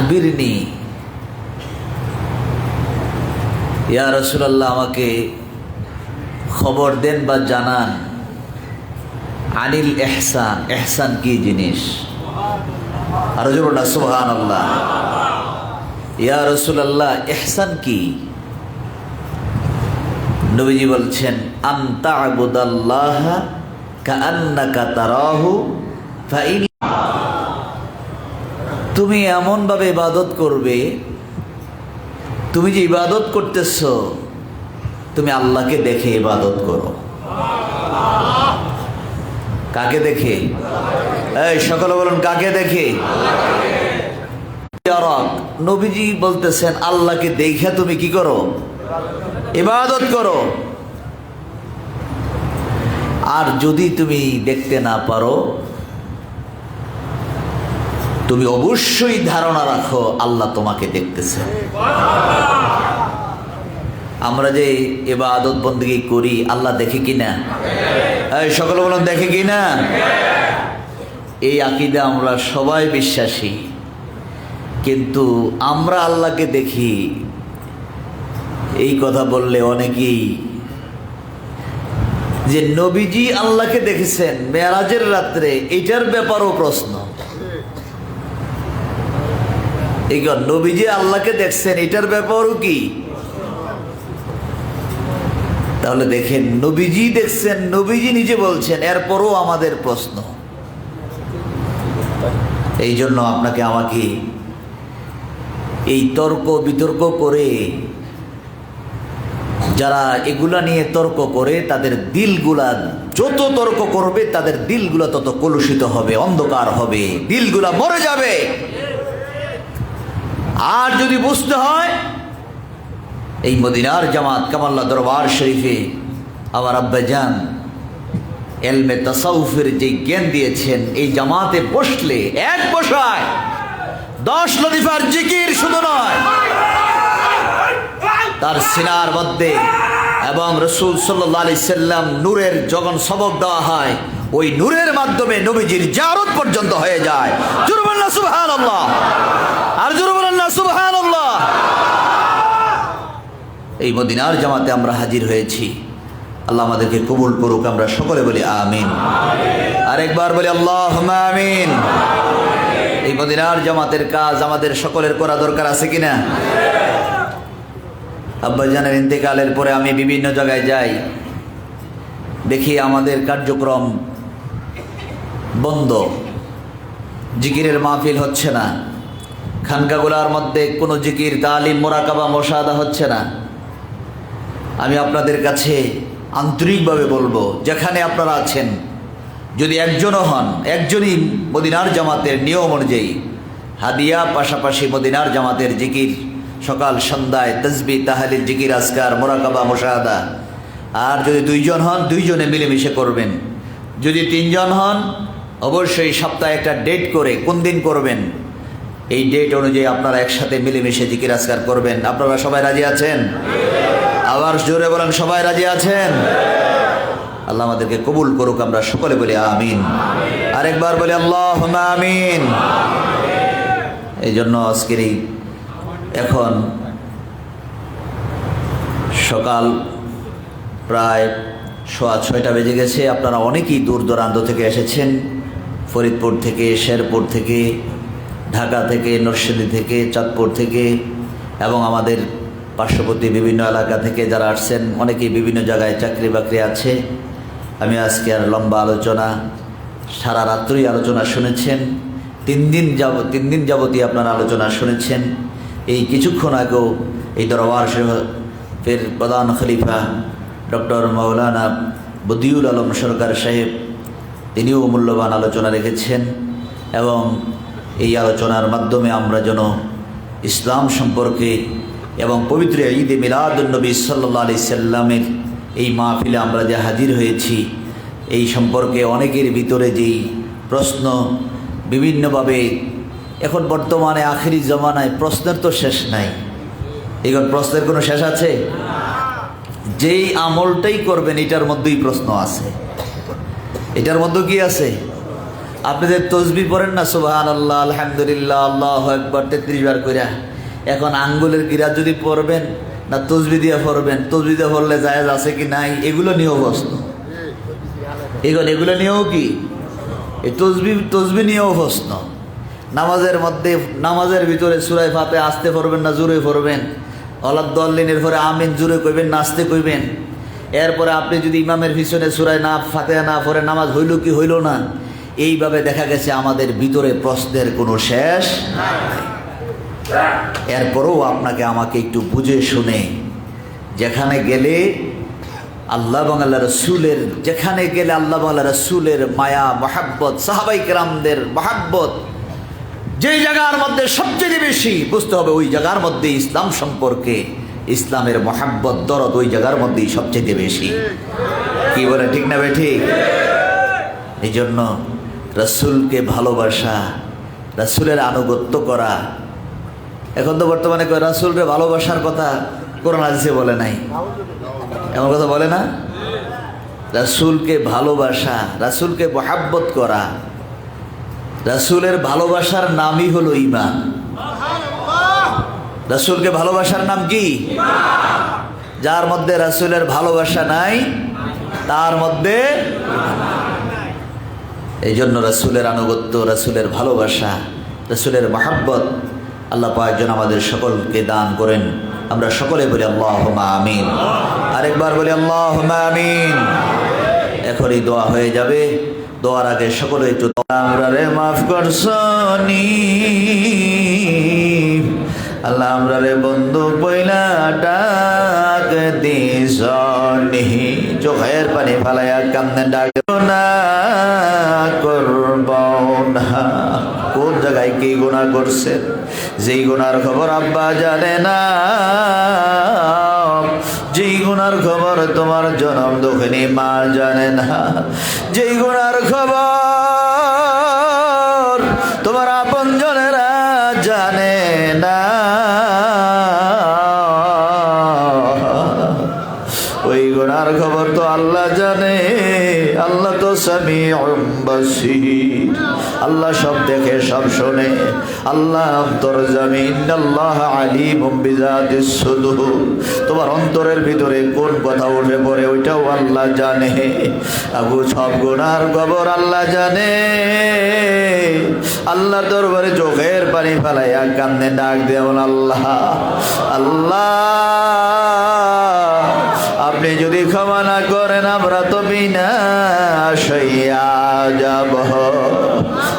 আখবিরনি ইয়া রাসূলুল্লাহ, আমাকে খবর দেন বা জানান আনিল ইহসান, ইহসান কি জিনিস? আর জোরে বলুন সুবহানাল্লাহ। ইয়া রাসূলুল্লাহ, ইহসান কি? নবীজি বলছেন আন তা'বুদাল্লাহা কাআন্নাকা তারাহু ফাইন, তুমি এমন ভাবে ইবাদত করবে, তুমি যে ইবাদত করতেছো তুমি আল্লাহকে দেখে ইবাদত করো। কাকে দেখে? এই সকলে বলুন কাকে দেখে? নবীজি বলতেছেন আল্লাহকে দেখে তুমি কি করো? ইবাদত করো। আর যদি তুমি দেখতে না পারো, তুমি অবশ্যই ধারণা রাখো আল্লাহ তোমাকে দেখতেছে। আমরা যে ইবাদত বন্দেগী করি আল্লাহ দেখে কিনা? এই সকলে বলুন দেখে কিনা? এই আকীদা আমরা সবাই বিশ্বাসী, কিন্তু আমরা আল্লাহকে দেখি এই কথা বললে অনেকেই, যে নবীজি আল্লাহকে দেখেছেন মেরাজের রাত্রে, এটার ব্যাপারও প্রশ্ন। এই নবীজি আল্লাহকে দেখছেন এটার ব্যাপারও কি? তাহলে দেখেন, নবীজি দেখছেন, নবীজি নিজে বলছেন, এরপরও আমাদের প্রশ্ন। এই জন্য আপনাকে আমাকে এই তর্ক বিতর্ক করে, যারা এগুলা নিয়ে তর্ক করে তাদের দিলগুলা, যত তর্ক করবে তাদের দিলগুলা তত কলুষিত হবে, অন্ধকার হবে, দিলগুলা মরে যাবে। আর যদি বুঝতে হয়, এই মদিনার জামাত কামাল্লা দরবার শরীফে আমার আব্বাজান এলমে তাসাউফের যে জ্ঞান দিয়েছেন, এই জামাতে বসলে এক বসায় 10 লতিফার জিকির শুধু নয়, তার সিনার মধ্যে এবং রাসূল সাল্লাল্লাহু আলাইহি সাল্লাম নূরের যখন সবক দেওয়া হয়, ওই নূরের মাধ্যমে নবীজির জিয়ারত পর্যন্ত হয়ে যায়। জোরে বলুন সুবহানাল্লাহ। আর জোরে বলুন না সুবহানাল্লাহ। এই মদিনার জামাতে আমরা হাজির হয়েছি, আল্লাহ আমাদেরকে কবুল করুক। আমরা সকলে বলি আমিন। আরেকবার বলি আল্লাহুম্মা আমিন। এই মদিনার জামাতের কাজ আমাদের সকলের করা দরকার আছে কিনা? আব্বাজানের ইন্তেকালের পরে আমি বিভিন্ন জায়গায় যাই, দেখি আমাদের কার্যক্রম বন্ধ, জিকিরের মাহফিল হচ্ছে না, খানকাগুলার মধ্যে কোনো জিকির, তালিম, মুরাকাবা, মুশাহাদা হচ্ছে না। আমি আপনাদের কাছে আন্তরিকভাবে বলবো, যেখানে আপনারা আছেন, যদি একজনও হন, একজনই মদিনার জামাতের নিয়ম অনুযায়ী হাদিয়া, পাশাপাশি মদিনার জামাতের জিকির সকাল সন্ধ্যায় তাসবিহ, তাহলিল, জিকির, আজকার, মুরাকাবা, মুশাহাদা। আর যদি 2 জন হন, 2 জনে মিলেমিশে করবেন। যদি 3 জন হন, অবশ্যই সপ্তাহে একটা ডেট করে কোন দিন করবেন, এই ডেট অনুযায়ী আপনারা একসাথে মিলেমিশে জিকির আজকার করবেন। আপনারা সবাই রাজি আছেন? আবার জোরে বলেন, সবাই রাজি আছেন? আল্লাহ আমাদেরকে কবুল করুক। আমরা সকলে বলি আমিন। আরেকবার বলি আল্লাহুম্মা আমিন। এই জন্য আজকের এই এখন সকাল প্রায় 6:15 বেজে গেছে। আপনারা অনেকেই দূর দূরান্ত থেকে এসেছেন, ফরিদপুর থেকে, শেরপুর থেকে, ঢাকা থেকে, নরসিংদী থেকে, চাঁদপুর থেকে এবং আমাদের পার্শ্ববর্তী বিভিন্ন এলাকা থেকে যারা আসছেন, অনেকেই বিভিন্ন জায়গায় চাকরি বাকরি আছে। আমি আজকে আর লম্বা আলোচনা, সারা রাত্রি আলোচনা শুনেছেন, 3 দিন যাবতীয় আপনারা আলোচনা শুনেছেন। এই কিছুক্ষণ আগেও এই দরবার শরীফের প্রধান খলিফা ডক্টর মাওলানা বদিউল আলম সরকার সাহেব, তিনিও মূল্যবান আলোচনা রেখেছেন। এবং এই আলোচনার মাধ্যমে আমরা যেন ইসলাম সম্পর্কে এবং পবিত্র ঈদে মিলাদুন্নবী সাল্লাল্লাহু আলাইহি সাল্লামের এই মাহফিলে আমরা যে হাজির হয়েছি, এই সম্পর্কে অনেকের ভিতরে যেই প্রশ্ন বিভিন্নভাবে, এখন বর্তমানে আখেরি জমানায় প্রশ্নের তো শেষ নাই। এখন প্রশ্নের কোনো শেষ আছে? যেই আমলটাই করবেন এটার মধ্যেই প্রশ্ন আছে। এটার মধ্যে কি আছে? আপনাদের তসবি পড়েন না সুবহানাল্লাহ, আলহামদুলিল্লাহ, আল্লাহু আকবার 33 বার কইরা। এখন আঙ্গুলের গিরাত যদি পড়বেন না তসবি দিয়ে পড়বেন, তসবি দিয়ে পড়লে জায়েজ আছে কি নাই এগুলো নিয়েও প্রশ্ন। এগুলো নিয়েও কি এই তসবি নিয়েও প্রশ্ন। নামাজের মধ্যে, নামাজের ভিতরে সূরা ফাতিহা আস্তে পড়বেন না জোরে পড়বেন? ওয়ালাদ-দাল্লিনের পরে আমিন জোরে কইবেন না আস্তে কইবেন? এরপরে আপনি যদি ইমামের পিছনে সূরা ফাতিহা না পড়ে নামাজ হইল কি হইল না? এইভাবে দেখা গেছে আমাদের ভিতরে প্রশ্নের কোনো শেষ নাই। এরপরেও আপনাকে আমাকে একটু বুঝে শুনে, যেখানে গেলে আল্লাহ এবং আল্লাহ রসুলের, যেখানে গেলে আল্লাহ এবং আল্লাহ রসুলের মায়া মহাব্বত, সাহাবাই কেরামদের মহাব্বত যেই জায়গার মধ্যে সবচেয়ে বেশি, বুঝতে হবে ওই জায়গার মধ্যে ইসলাম সম্পর্কে, ইসলামের মহাব্বত দরদ ওই জায়গার মধ্যেই সবচেয়ে বেশি। কি বলে ঠিক না ভাই? ঠিক। এই জন্য রসুলকে ভালোবাসা, রসুলের আনুগত্য করা। এখন তো বর্তমানে রসুলকে ভালোবাসার কথা কোরআন হাদিসে বলে নাই, এমন কথা বলে না? রসুলকে ভালোবাসা, রসুলকে মহাব্বত করা, রসুলের ভালোবাসার নামই হলো ঈমান। রসুলকে ভালোবাসার নাম কি? যার মধ্যে রসুলের ভালোবাসা নাই তার মধ্যে। এই জন্য রসুলের আনুগত্য, রসুলের ভালোবাসা, রসুলের মহাব্বত আল্লাহ পাক যেন আমাদের সকলকে দান করেন। আমরা সকলে বলি আল্লাহুম্মা আমিন। আরেকবার বলি আল্লাহুম্মা আমিন। এখনই দোয়া হয়ে যাবে। দোয়ার আগে সকলে একটু আমরা রে মাফ করছনি আল্লাহ, আমরা রে বন্ধু পয়লা ডাক দিছনি, চোখের পানি ফালাইয়া কান্দে ডাক না করব না। কোন জায়গায় কি গুনাহ করছেন, যেই গুনার খবর আব্বা জানে না, যেই গুনার খবর তোমার জনম দুঃখিনী মা জানে না, যেই গুনার খবর তোমার আপন জনেরা জানে না, ওই গুনার খবর তো আল্লাহ জানে। আল্লাহ তো সামিউম বাসীর, আল্লাহ সব দেখে সব শোনে। আল্লাহ অন্তর্যামী, ইন্নাল্লাহ আলিমুম বিযাতিস সুদূর। তোমার অন্তরের ভিতরে কোন কথা উঠে পড়ে ওইটাও আল্লাহ জানে। আবু সব গুনার খবর আল্লাহ জানে। আল্লাহ দরবারে চোখের পানি ফেলাইয়া কান্দে ডাক দেন আল্লাহ, আল্লাহ আপনি যদি ক্ষমা না করেন আমরা তো বিনাশ হইয়া যাব।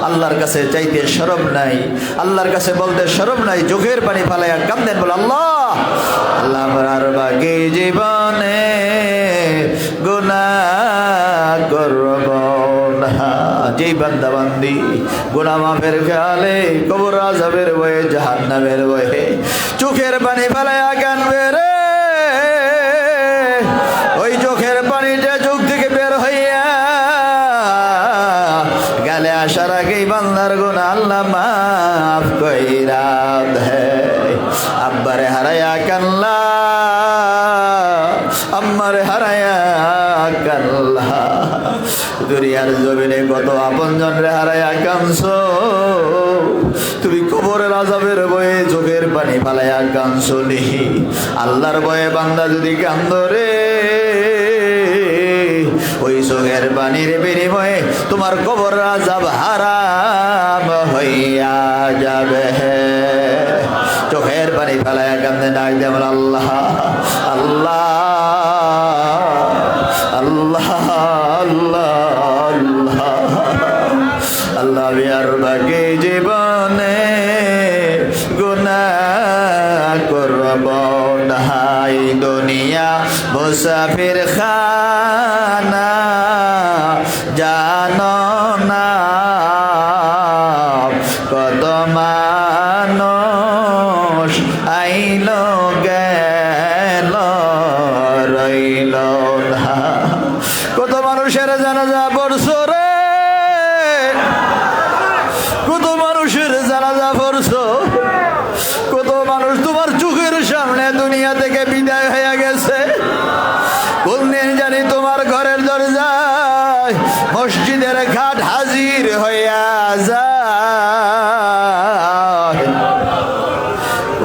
আল্লাহর কাছে চাইতে শরম নাই, আল্লাহর কাছে বলতে শরম নাই, চোখের পানি ফালাইয়া কান্দেন, বলে আল্লাহ আল্লাহ আমার বাকি জীবনে গুনাহ করব না। যেই বান্দা বান্দি গুনাহ মাফের খেয়ালে কবর আযাবের ভয়ে, জাহান্নামের ভয়ে চোখের পানি ফালাইয়া কান্দবে রে, ওই চোখের পানিটা চোখ থেকে বের হইয়া গালে আসার আগেই বান্দার গুনাহ আল্লাহ মাফ কইরা দেয়। আব্বারে হারায়া কান্লা, আম্মারে হারায়া কান্লা, দুনিয়ার জমিনে কত আপনজন রে হারায়া কানছো, তুমি কবরের আযাবের ভয়ে চোখের পানি ফালাইয়া কানছো নি। আল্লাহর ভয়ে বান্দা যদি কান্দো রে, ওই চোখের পানির বিনিময়ে তোমার কবর আযাব হারাম হইয়া যাবে। চোখের পানি ফেলাইয়া কান্দে ডাক দেন আল্লাহ, আল্লাহ আল্লাহ আল্লাহ আল্লাহ আল্লাহ, বিয়ার বাকি জীবনে গুনাহ করব না। দুনিয়া মুসাফির খানা জানো না, কত মানুষ আইল গেল রইল না। কত মানুষের জানাজা পড়ছো রে, কত মানুষের জানাজা পড়ছো, কত মানুষ তোমার চোখের সামনে দুনিয়া থেকে বিদায় হয়ে গেছে। কোনদিন জানি তোমার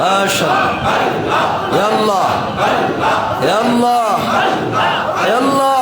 মাশাআল্লাহ ইয়া আল্লাহ ইয়া আল্লাহ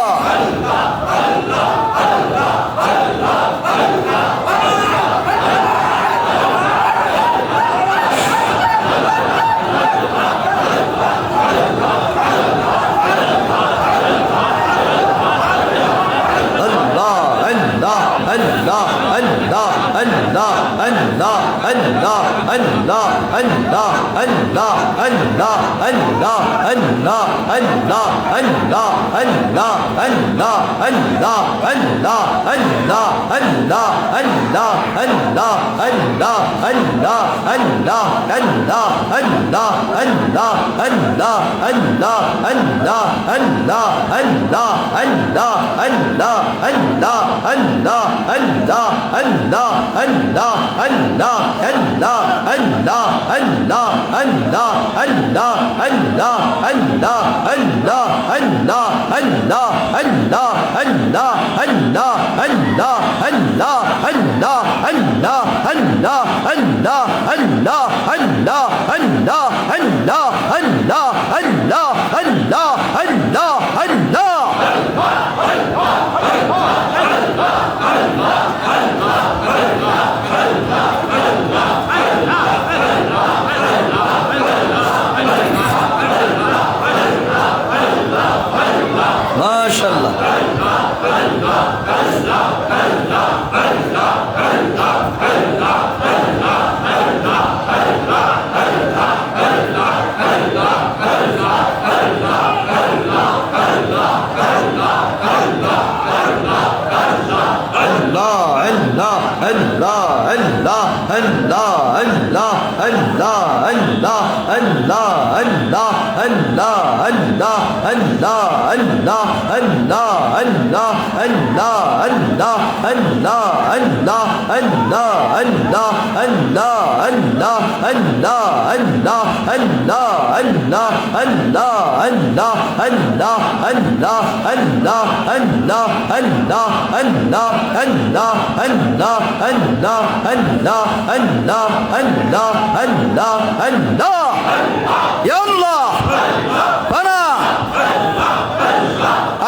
ইয়া আল্লাহ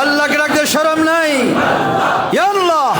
আল্লাহকে রাখতে শরম নাই ইয়া আল্লাহ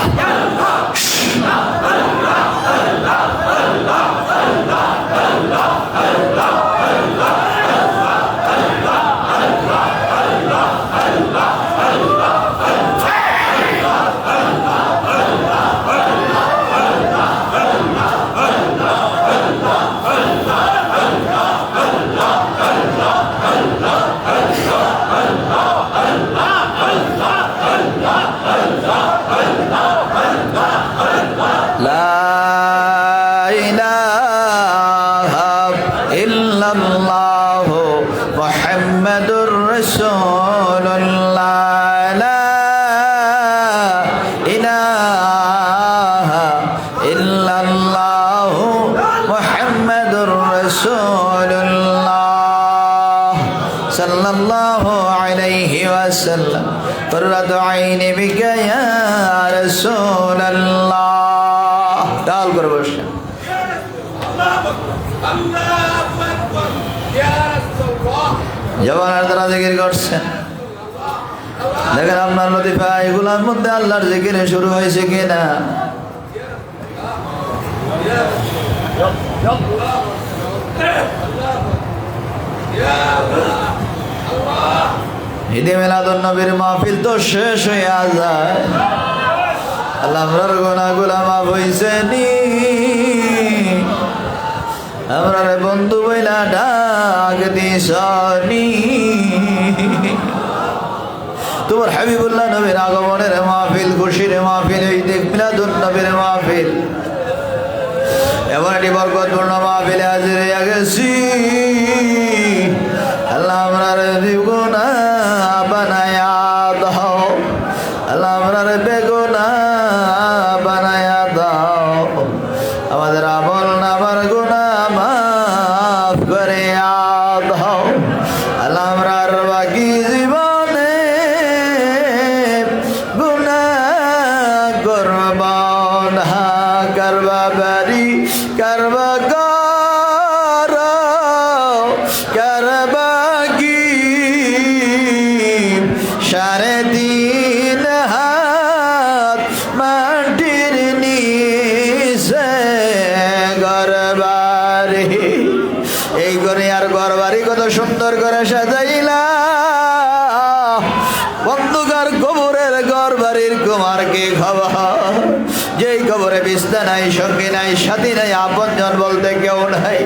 قرة عيني بك يا رسول الله تعال قربش জবানের দ্বারা জিকির করছেন দেখেন আপনার লতিফা এগুলোর মধ্যে আল্লাহর জিকির শুরু হয়েছে কিনা ঈদে মিলাদুন নবীর মাহফিল তো শেষ হয়ে যায় আল্লাহ আমরার গুনাহগুলো মাফ হইছে নি আমরার বন্ধু বইলা ডাক দিছনি তোমার হাবিবুল্লাহ নবীর আগমনের মাহফিল খুশির মাহফিল ঈদে মিলাদুন নবীর মাহফিল এমন একটি বরকতপূর্ণ মাহফিলে হাজির হয়ে গেছি আল্লাহ আমরার গুনাহ বানায়া দাও আল্লাহ আমরার বেগুনাহ বানায়া দাও আমাদের আমল নামার গুনাহ মাফ করে দাও আল্লাহ আমরার বাকি জীবনে গুনাহ করব না করবা বাড়ি করবা কনিয়ার ঘর বাড়ি কত সুন্দর করে সাজাইলা। বন্ধুকার কবরের ঘর বাড়ির কুমার কি খবর? যেই কবরে বিছনা নাই, সঙ্গী নাই, সাথী নাই, আপনজন বলতে কেউ নাই,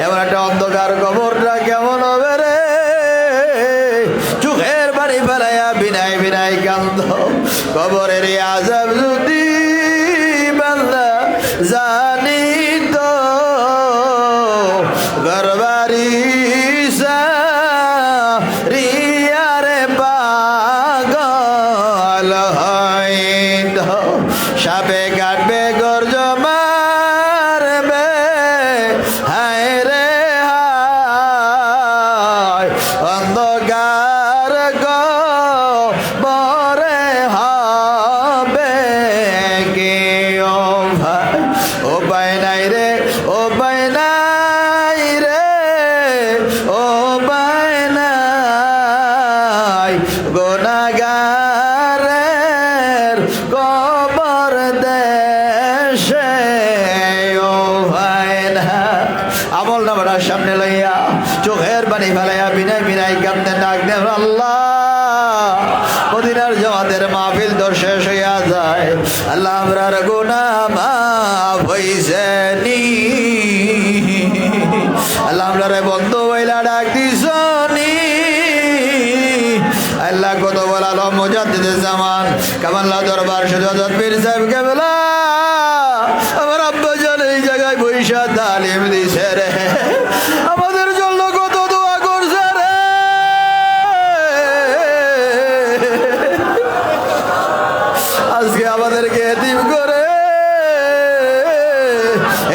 এমন একটা অন্ধকার কবরটা কেমন হবে রে? চোখের বাড়ি ফেলাইয়া বিনাই বিনাই কান্দ। কবরের আযাব যদি বান্দা জানি তো, ঘরবাড়ি রিয়ারে পাগল হইত। সাপে কাটবে গর্জ মারবে, হায় রে হায়, অন্ধকার কবরে হবে কি ও ভাই? উপায় নাই রে, উপায় নাই রে, উপায় নাই। গুনাহগারের কবর দেশে ও ভাই না। আমল নামার সামনে লইয়া চোখের পানি ফেলাইয়া বিনাই বিনাই কান্দে ডাক দেন, আল্লাহ মদিনার জামাতের মাহফিল তো শেষ হইয়া যায়, আল্লাহ আমরার গুনাহ মাফ হইছে নি? আল্লাহ আমরারে বন্ধু বইলা ডাক দিছনি? আল্লাহ কত বলা আলম মুজাদ্দিদ জামান কামাল্লাহ দরবার সুজাত পীর সাহেব কেবলা আমার আব্বা জান এই জায়গায় বৈশা তালিম দিছে রে, আমাদের জন্য কত দোয়া করছে রে। আজকে আমাদেরকে এতিম করে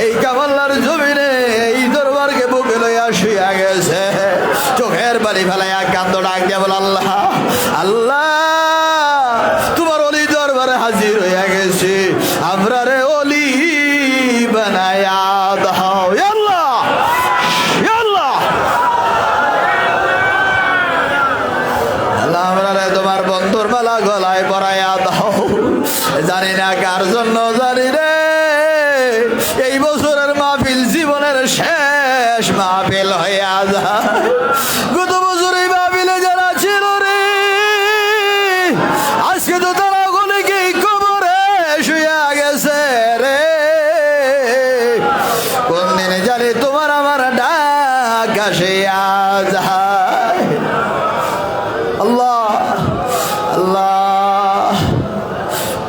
এই কামাল্লার জমিনে এই দরবারকে বুকে লইয়া শুইয়া গেছে। চোখের বালি ফেলাইয়া কান্দ ডাক দিয়া বল, আল্লাহ আল্লাহ তোমার অলি দরবারে হাজির হইয়া গেছি, আমরা রে অলি বানায়া দাও আল্লাহ, আল্লাহ আল্লাহ আমরা রে তোমার বন্ধুর মালা গলায় পরাইয়া দাও। জানি না কার জন্য, জানি রে এই বছরের মাহফিল জীবনের শেষ মাহফিল হইয়া যায়। গত বছর এই মাহফিলে যারা ছিল রে, আজকে তো তারা অনেকে কবরে শুইয়া গেছে রে। কোন দিনে জানি তোমার আমার ডাক আসিয়া যায়। আল্লাহ আল্লাহ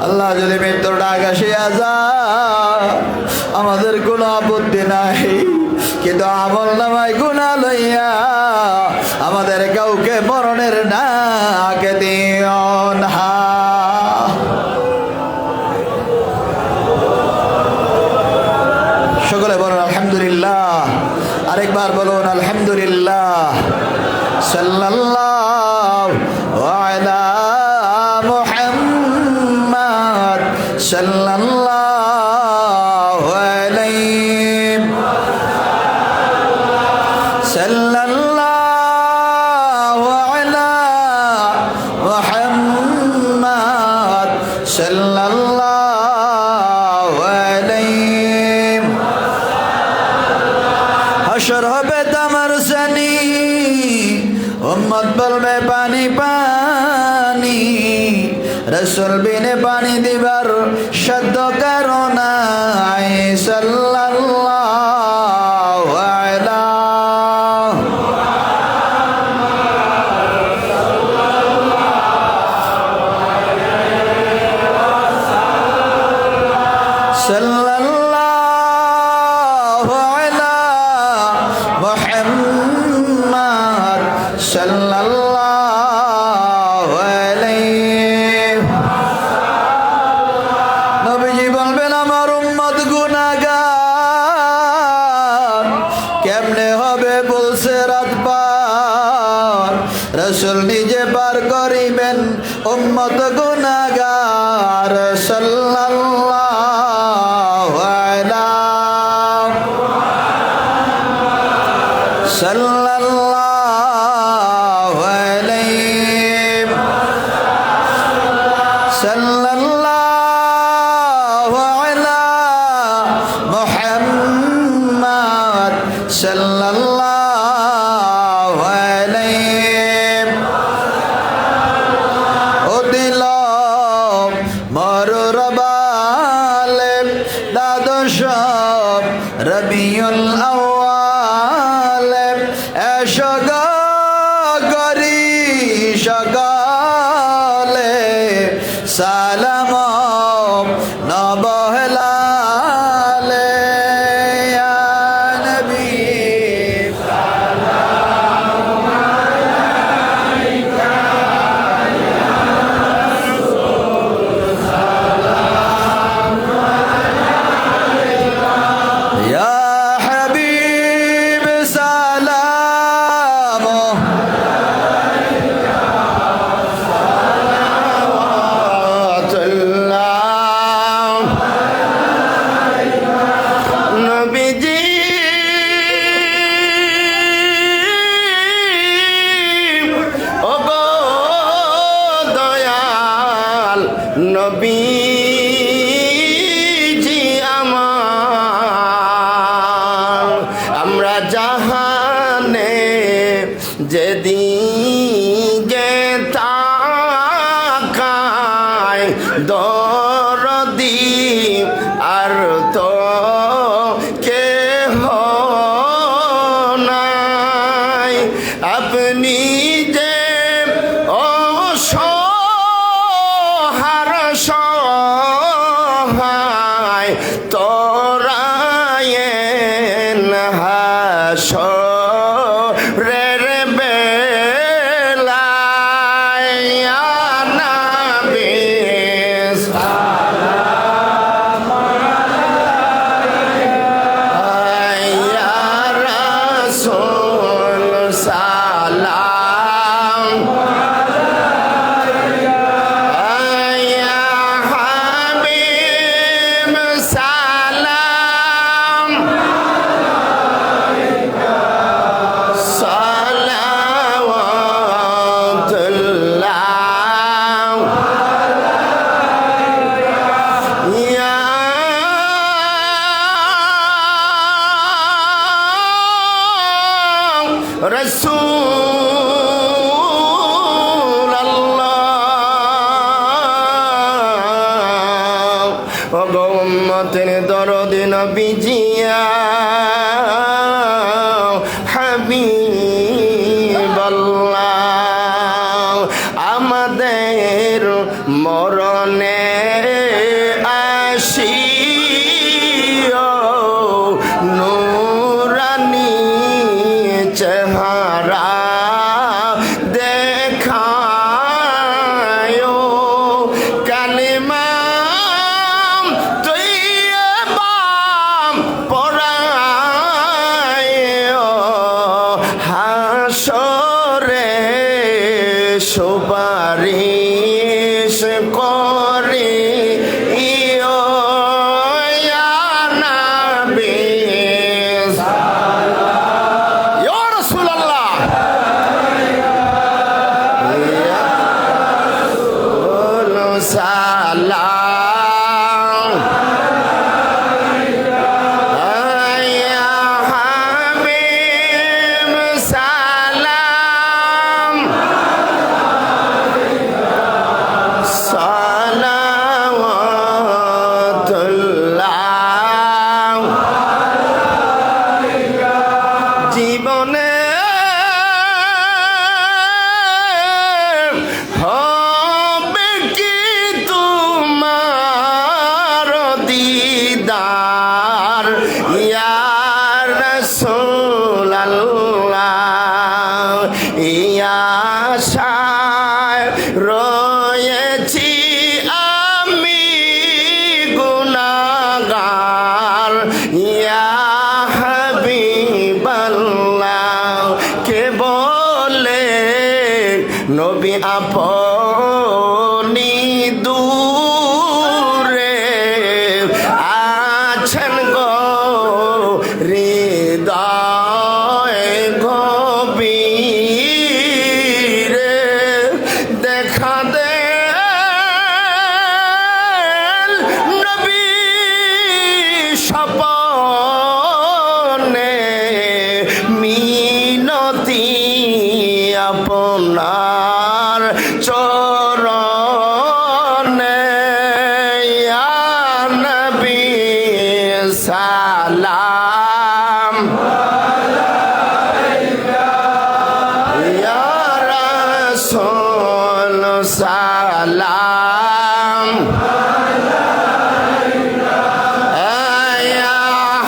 আল্লাহ যদি মৃত্যুর ডাক আসিয়া যায়, আমাদের কোনো আপত্তি নাই, কিন্তু আমল নামায় গুনাহ লইয়া আমাদের কাউকে মরণের ডাক দিও না। সকলে বলুন আলহামদুলিল্লাহ, আরেকবার বলুন আলহামদুলিল্লাহ। সাল্লাল্লাহু আলা মুহাম্মাদ সাল্লাল্লাহু আলাইহি সাল্লাল্লাহু আলা মুহাম্মাদ সাল্লাল্লাহু আলাইহি। হাশর হবে তামার সানি, উম্মত বলবে পানি পানি, রসুল বিনে পানি দিবার শব্দ কারণা সাল্লাল্লাহু আলা সাল্লাল্লাহু আলা মুহাম্মাদ সাল্লাল্লাহু আলাইহি। নবীজি বলবেন আমার উম্মত গুনাহগার, কেমনে হবে বলছে রাত পার, রাসূল নিজে পার করিবেন উম্মত গুনাহগার সাল্লাল্লাহু আলা সাল্লাল্লাহু আলাইহি সাল্লাল্লাহু আলা মুহাম্মাদ সাল্লাল্লাহু সাল্লাল্লাহু আলাইহি ও দিল মরুর বালে দ্বাদশ রবিউল আউয়াল এসো গো গরি সকালে সালাম নবহলালে ইয়া নবী يا حبيب سلام صلوات الله নবীজি ওগো দয়াল নবীজি আমার আমরা জাহানে যেদিকে তাকাই দরদি আর তো কেহ নাই আপনি যে অসহার সহায় তোরায়েন হাসরের বেলায় ইয়া নবী সালাম ইয়া রাসূল সালাম ইয়া হাবিব সালাম সালাওয়াতুল্লাহ ইয়া রাসূলুল্লাহ ওগো উম্মতের দরদি নবীজিয়া হাবিবাল্লাহ আমাদের মরণে আসিও নূরানী চেহারা দেখায়ো কালিমা তৈয়বা পড়ায়ো হাসরে সুপারিশ করি ইয়া নবী ইয়া রাসূলুল্লাহ ইয়া রাসূল সালাম ইয়া হাবিব সালাম সালাওয়াতুল্লাহ জীবনে হবে কি তোমার দিদার ইয়া রাসূলুল্লাহ ইয়া আশায় রয়েছি আমি গুনাহগার ইয়া হাবিবাল্লাহ কে বলে নবী আপনি দূরে আছেন গো হৃদয় গভীরে দেখা দে নবী স্বপনে আপনার চরণে ইয়া নবী সালাম ইয়া রাসূল সালাম ইয়া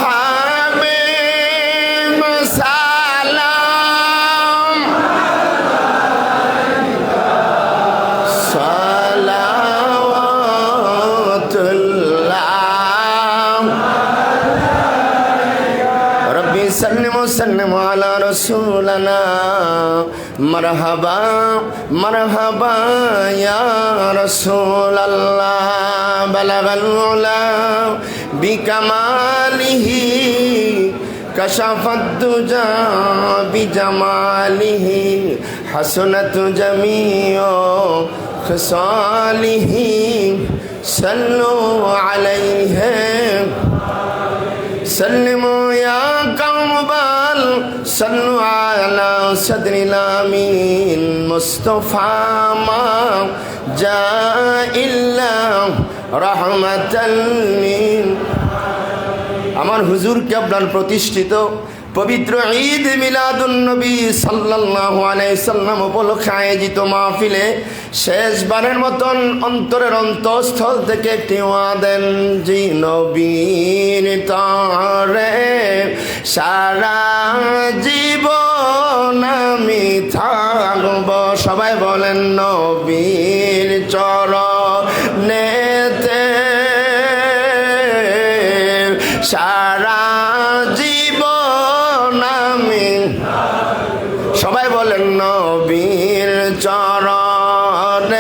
হাবিব সালাম সালাওয়াতুল্লাহ রব্বি সাল্লিম ওয়াসাল্লিম আলা রাসূলিনা মারহাবা মারহাবা ইয়া রাসূলাল্লাহ বালাগাল উলা বিকামালিহি কাশাফাত দুজা বিজামালিহি হাসনাত জামিউ খিসালিহি সাল্লু আলাইহি سلموا يا قوم بل صلوا على صدر الأمين مصطفى ما جاء إلا رحمة আমার হুজুর কেবলার প্রতিষ্ঠিত পবিত্র ঈদ মিলাদুন নবী সাল্লাল্লাহু আলাইহি সাল্লাম উপলক্ষে আয়োজিত মাহফিলে শেষবারের মতন অন্তরের অন্তঃস্থল থেকে একটি ওয়াদেন জি নবীর তরে সারা জীবন আমি থাকব সবাই বলেন নবীর চরণেতে সারা জীবন আমি সবাই বলেন নবীর চরণেতে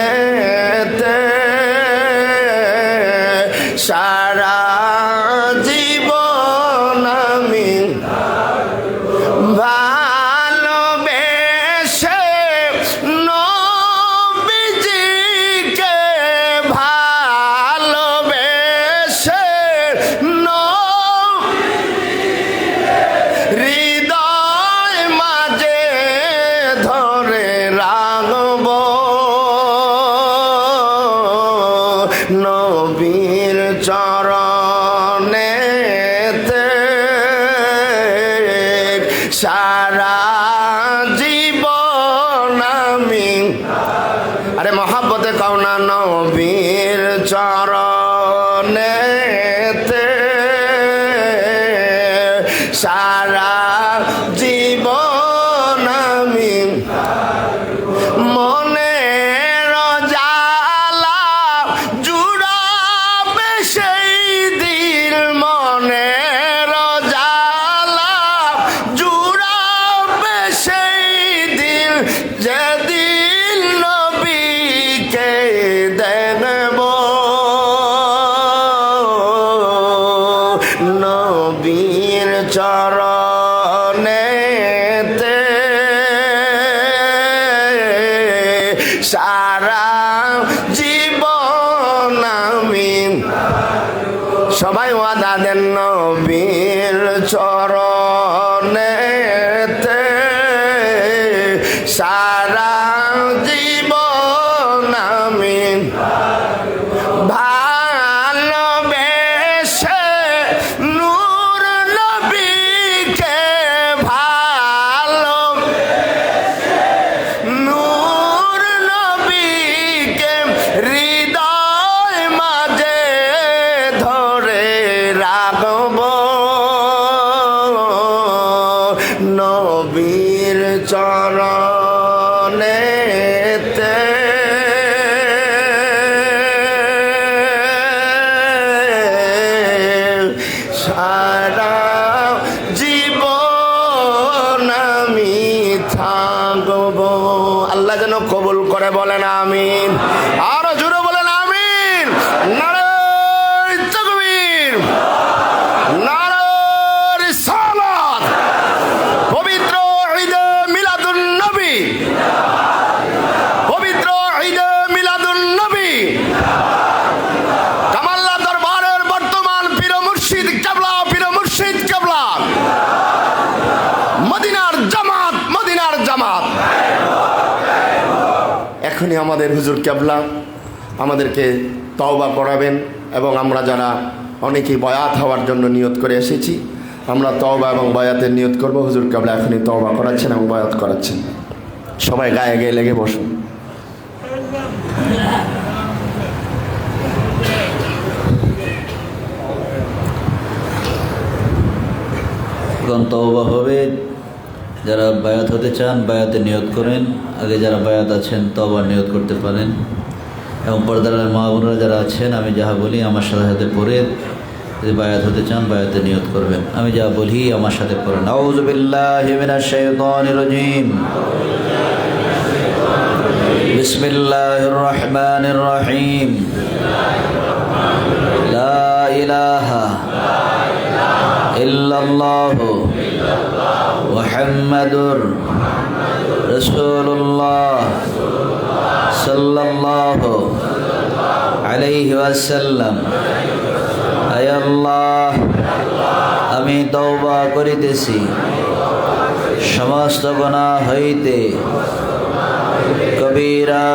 সারা জীবন আমি ভালোবেসে নবীজিকে ভালোবেসে হৃদয় মাঝে ধরে রাখব নবীর চরণেতে সারা জীবন আমি আরে মহাব্বতে কাউনা নবীর চরণেতে সারা জীবন আমি মনের জ্বালা জুড়াবে সেই দিল মনের জ্বালা জুড়াবে সেই দিল যেদিন নবীকে দেখব নবীর চরণেতে সারা জীবন আমি সবাই ওয়াদা দেন নবীর চরণেতে সারা জীবন আমি ভালোবেসে নূর নবীকে ভালো নূর নবীকে হৃদয় মাঝে ধরে রাখব নবীর চরণেতে সারা জীবন আমি থাকব আল্লাহ যেন কবুল করে বলেন আমিন আরো জোরে বলেন আমিন নারায়ে তাকবীর নারায়ে রিসালাত পবিত্র ঈদে মিলাদুন নবী পবিত্র ঈদে মিলাদুন নবী কামাল্লা দরবারের বর্তমান পীর মুর্শিদ কেবলা মদিনার জামাত এখনই আমাদের হুজুর কেবলা আমাদেরকে তওবা করাবেন, এবং আমরা যারা অনেকেই বয়াত হওয়ার জন্য নিয়ত করে এসেছি, আমরা তওবা এবং বয়াতের নিয়ত করব। হুজুর কেবলা এখনই তওবা করাচ্ছেন এবং বয়াত করাচ্ছেন। সবাই গায়ে গায়ে লেগে বসুন। এখন তওবা হবে। যারা বায়াত হতে চান বায়াতে নিয়ত করেন। আগে যারা বায়াত আছেন তওবার নিয়ত করতে পারেন। এবং পর্দার মা বোনেরা যারা আছেন, আমি যাহা বলি আমার সাথে সাথে পড়ে, যদি বায়াত হতে চান বায়াতে নিয়ত করবেন। আমি যা বলি আমার সাথে পড়েন। আউযু বিল্লাহি মিনাশ শাইতানির রাজীম। বিসমিল্লাহির রহমানির রহিম। লা ইলাহা ইল্লাল্লাহু মুহাম্মাদুর রাসূলুল্লাহ সাল্লাল্লাহু আলাইহি ওয়াসাল্লাম। আয় আল্লাহ, আমি তওবা করিতেছি সমস্ত গুনাহ হইতে, কবীরা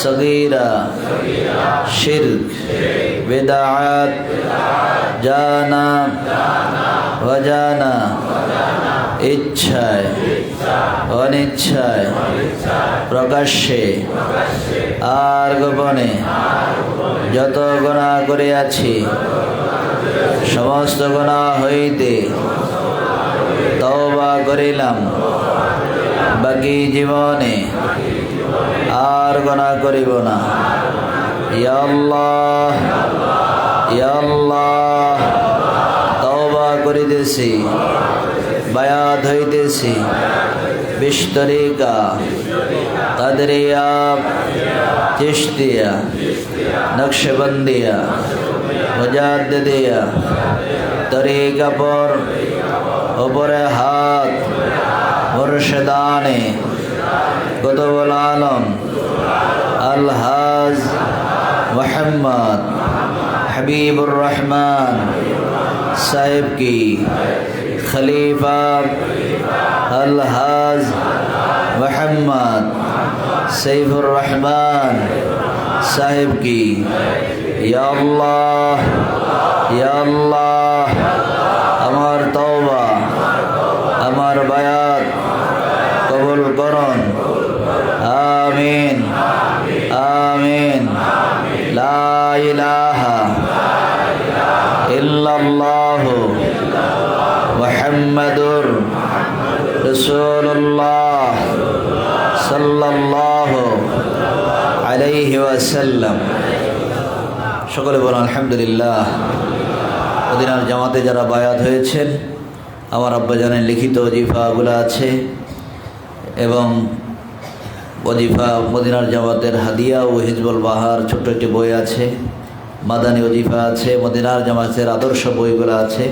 সগীরা, শিরক, বিদআত, জানা অজানা, ইচ্ছায় অনিচ্ছায়, প্রকাশ্যে আর গোপনে যত গুনাহ করিয়াছি সমস্ত গুনাহ হইতে তওবা করিলাম। বাকি জীবনে আর গুনাহ করিব না। ইয়া আল্লাহ, ইয়া আল্লাহ, তওবা করিতেছি, বায়াত হইতেছি। বিশতরিকা, কাদরিয়া, চিশতিয়া, নকশবন্দিয়া, মুজাদ্দিদিয়া, তরিকা পর উপরে হাত, মুর্শিদানে কুতুবুল আলম আলহাজ মোহাম্মদ হবিবুর রহমান साहिब की खलीफा अलहाज मोहम्मद सैफुर रहमान साहिब की या अल्लाह আমার তওবা আমার বায়াত কবুল করুন। আমিন আমিন। লা ইলাহা ইল্লাল্লাহু মুহাম্মাদুর রাসূলুল্লাহ সাল্লাল্লাহু আলাইহি ওয়াসাল্লাম। সকলে বলুন আলহামদুলিল্লাহ। মদিনার জামাতে যারা বায়াত হয়েছেন, আমার আব্বাজানের লিখিত ওজিফাগুলো আছে এবং ওজিফা মদিনার জামাতের হাদিয়া ও হিজবুল বাহার ছোট্ট একটি বই আছে, মাদানী ওজিফা আছে, মদিনার জামাতের আদর্শ বইগুলো আছে।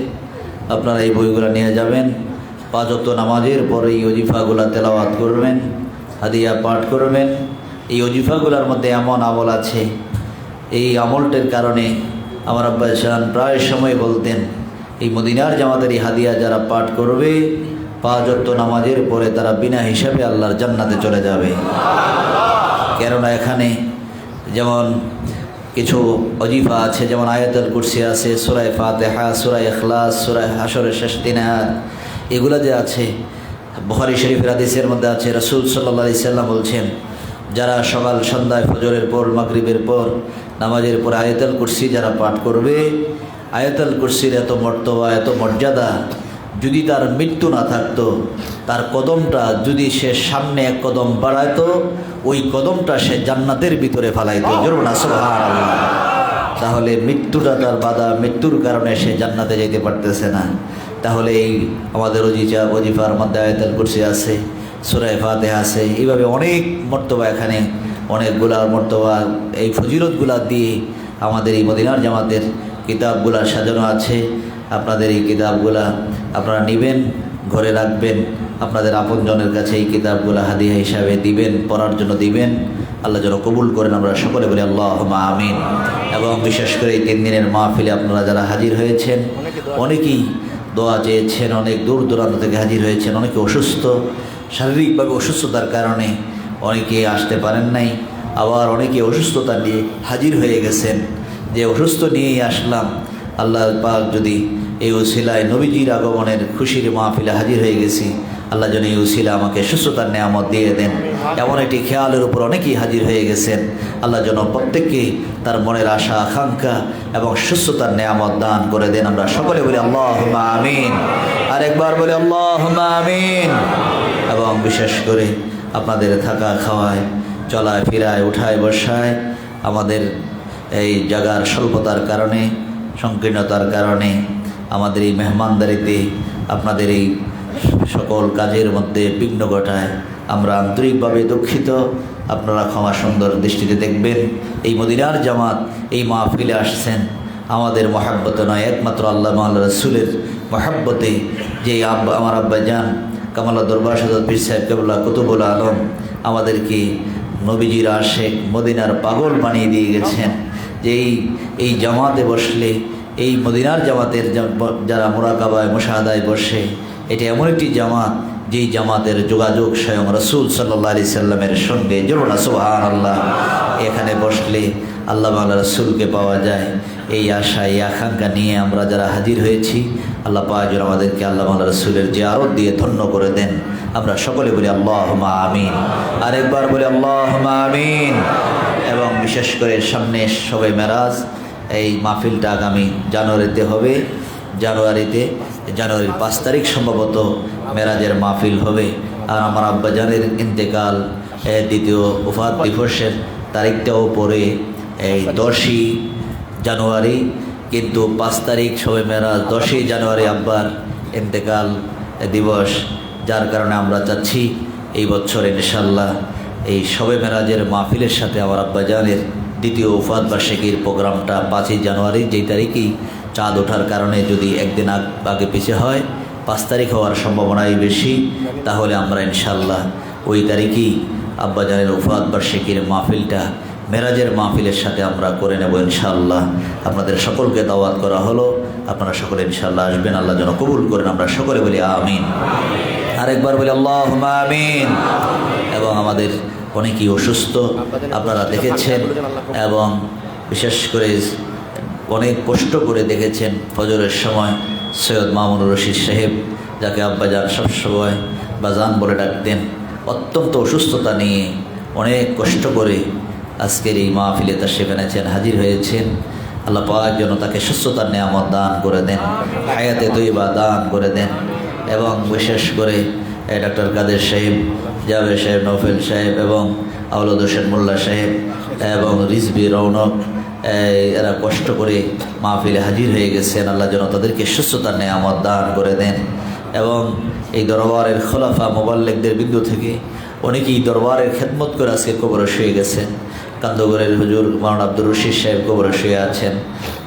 আপনারা এই বইগুলো নিয়ে যাবেন। 5 ওয়াক্ত নামাজের পরে এই ওজিফাগুলো তেলাওয়াত করবেন, হাদিয়া পাঠ করবেন। এই ওজিফাগুলোর মধ্যে এমন আমল আছে, এই আমলটির কারণে আমার আব্বা জান প্রায় সময় বলতেন, এই মদিনার জামাতের এই হাদিয়া যারা পাঠ করবে 5 ওয়াক্ত নামাজের পরে তারা বিনা হিসাবে আল্লাহর জান্নাতে চলে যাবে। কেননা এখানে যেমন কিছু ওজিফা আছে, যেমন আয়াতুল কুরসি আছে, সূরা ফাতিহা, সূরা ইখলাস, সূরা হাশরের শেষ 3 আয়াত, এগুলো যে আছে বুখারী শরীফের হাদিসের মধ্যে আছে। রাসূল সাল্লাল্লাহু আলাইহি সাল্লাম বলছেন, যারা সকাল সন্ধ্যায় ফজরের পর মাগরিবের পর নামাজের পর আয়াতুল কুরসি যারা পাঠ করবে, আয়াতুল কুরসির এত মর্তবা এত মর্যাদা, যদি তার মৃত্যু না থাকতো, তার কদমটা যদি সে সামনে 1 কদম বাড়াইতো, ওই কদমটা সে জান্নাতের ভিতরে ফেলাইতো। জোরে বলুন সুবহানাল্লাহ। তাহলে মৃত্যুটা তার বাধা, মৃত্যুর কারণে সে জান্নাতে যেতে পারতেছে না। তাহলে এই আমাদের ওজিফার মধ্যে আয়াতুল কুরসি আছে, সূরা ফাতিহা আছে, এইভাবে অনেক মর্তবা, এখানে অনেকগুলা মর্তবা, এই ফজিলতগুলা দিয়ে আমাদের এই মদিনার জামাতের কিতাবগুলা সাজানো আছে। আপনাদের এই কিতাবগুলা আপনারা নেবেন, ঘরে রাখবেন, আপনাদের আপনজনের কাছে এই কিতাবগুলা হাদিয়া হিসাবে দিবেন, পড়ার জন্য দিবেন। আল্লাহ যেন কবুল করেন, আমরা সকলে বলি আল্লাহুম্মা আমিন। এবং বিশেষ করে এই 3 দিনের মাহফিলে আপনারা যারা হাজির হয়েছেন, অনেকেই দোয়া চেয়েছেন, অনেক দূর দূরান্ত থেকে হাজির হয়েছেন, অনেকে অসুস্থ, শারীরিকভাবে অসুস্থতার কারণে অনেকে আসতে পারেন নাই, আবার অনেকে অসুস্থতা নিয়ে হাজির হয়ে গেছেন। যে অসুস্থ নিয়েই আসলাম, আল্লাহ পাক যদি এই উসিলায় নবীজির আগমনের খুশির মাহফিলে হাজির হয়ে গেছি, আল্লাহ যেন এই উসিলা আমাকে সুস্থতার নেয়ামত দিয়ে দেন। এমন একটি খেয়ালের উপর অনেকেই হাজির হয়ে গেছেন, আল্লাহ যেন প্রত্যেককে তার মনের আশা আকাঙ্ক্ষা এবং সুস্থতার নেয়ামত দান করে দেন। আমরা সকলে বলি আল্লাহুম্মা আমিন, আরেকবার বলি আল্লাহুম্মা আমিন। এবং বিশেষ করে আপনাদের থাকা খাওয়ায়, চলায় ফিরায়, উঠায় বসায় আমাদের এই জায়গার স্বল্পতার কারণে, সংকীর্ণতার কারণে, আমাদের এই মেহমানদারিতে আপনাদের এই সকল কাজের মধ্যে বিঘ্ন ঘটায় আমরা আন্তরিকভাবে দুঃখিত। আপনারা ক্ষমা সুন্দর দৃষ্টিতে দেখবেন। এই মদিনার জামাত এই মাহফিলে আসছেন আমাদের মহাব্বতে নয়, একমাত্র আল্লাহ মাওলা রাসূলের মহাব্বতে। যে আমার আব্বা জান কামালা দরবার সাদত পীর সাহেব কেবলা কুতুবুল আলম আমাদেরকে নবীজির আশেক মদিনার পাগল বানিয়ে দিয়ে গেছেন। যে এই জামাতে বসলে, এই মদিনার জামাতের যারা মোরাকাবায় মুশাহাদায় বসে, এটা এমন একটি জামাত যেই জামাতের যোগাযোগ স্বয়ং রাসূল সাল্লাল্লাহু আলাইহি সাল্লামের সঙ্গে। জোরে সুবহানাল্লাহ। এখানে বসলে আল্লাহ মাওলা রাসূলকে পাওয়া যায়, এই আশা এই আকাঙ্ক্ষা নিয়ে আমরা যারা হাজির হয়েছি, আল্লাহ পাক যেন আমাদেরকে আল্লাহ মাওলা রাসূলের জিয়ারত দিয়ে ধন্য করে দেন। আমরা সকলে বলি আল্লাহুম্মা আমিন, আরেকবার বলি আল্লাহুম্মা আমিন। এবং বিশেষ করে সামনে শবে মেরাজ, এই মাহফিলটা আগামী জানুয়ারিতে হবে। জানুয়ারির 5 তারিখ সম্ভবত মেরাজের মাহফিল হবে। আর আমার আব্বাজানের ইন্তেকাল দ্বিতীয় ওফাত দিবসের তারিখটাও পরে এই 10ই জানুয়ারি, কিন্তু 5 তারিখ শবে মেরাজ, 10ই জানুয়ারি আব্বার ইন্তেকাল দিবস। যার কারণে আমরা চাচ্ছি এই বছর ইনশাল্লাহ এই শবে মেরাজের মাহফিলের সাথে আমার আব্বাজানের দ্বিতীয় ওফাত বার্ষিকীর প্রোগ্রামটা 5ই জানুয়ারি, যেই তারিখেই চাঁদ ওঠার কারণে যদি একদিন আগে পিছিয়ে হয়, 5 তারিখ হওয়ার সম্ভাবনাই বেশি। তাহলে আমরা ইনশাল্লাহ ওই তারিখেই আব্বাজানের ওফাত বার্ষিকীর মাহফিলটা মেরাজের মাহফিলের সাথে আমরা করে নেব ইনশাআল্লাহ। আপনাদের সকলকে দাওয়াত করা হলো, আপনারা সকলে ইনশাআল্লাহ আসবেন। আল্লাহ যেন কবুল করেন। আমরা সকলে বলি আমিন, আরেকবার বলি আল্লাহুম্মা আমিন। এবং আমাদের অনেকেই অসুস্থ আপনারা দেখেছেন, এবং বিশেষ করে অনেক কষ্ট করে দেখেছেন ফজরের সময় সৈয়দ মামুনুর রশিদ সাহেব, যাকে আব্বাজান সবসময় বাজান বলে ডাকতেন, অত্যন্ত অসুস্থতা নিয়ে অনেক কষ্ট করে আজকের এই মাহফিলে তাশরিফ এনেছেন, হাজির হয়েছেন। আল্লাহ পাক যেন তাকে সুস্থতার নেয়ামত দান করে দেন, হায়াতে তৈবা দান করে দেন। এবং বিশেষ করে ডক্টর কাদের সাহেব, জাবের সাহেব, নৌফেল সাহেব এবং আওলাদ হোসেন মোল্লা সাহেব এবং রিজবি রৌনক, এরা কষ্ট করে মাহফিলে হাজির হয়ে গেছেন। আল্লাহ যেন তাদেরকে সুস্থতার নেয়ামত দান করে দেন। এবং এই দরবারের খোলাফা মোবাল্লেকদের বিন্দু থেকে অনেকেই দরবারের খেদমত করে আজকে কবরে শুয়ে গেছেন। কান্দগরের হুজুর মাওলানা আব্দুর রশিদ সাহেব কবরে শুয়ে আছেন,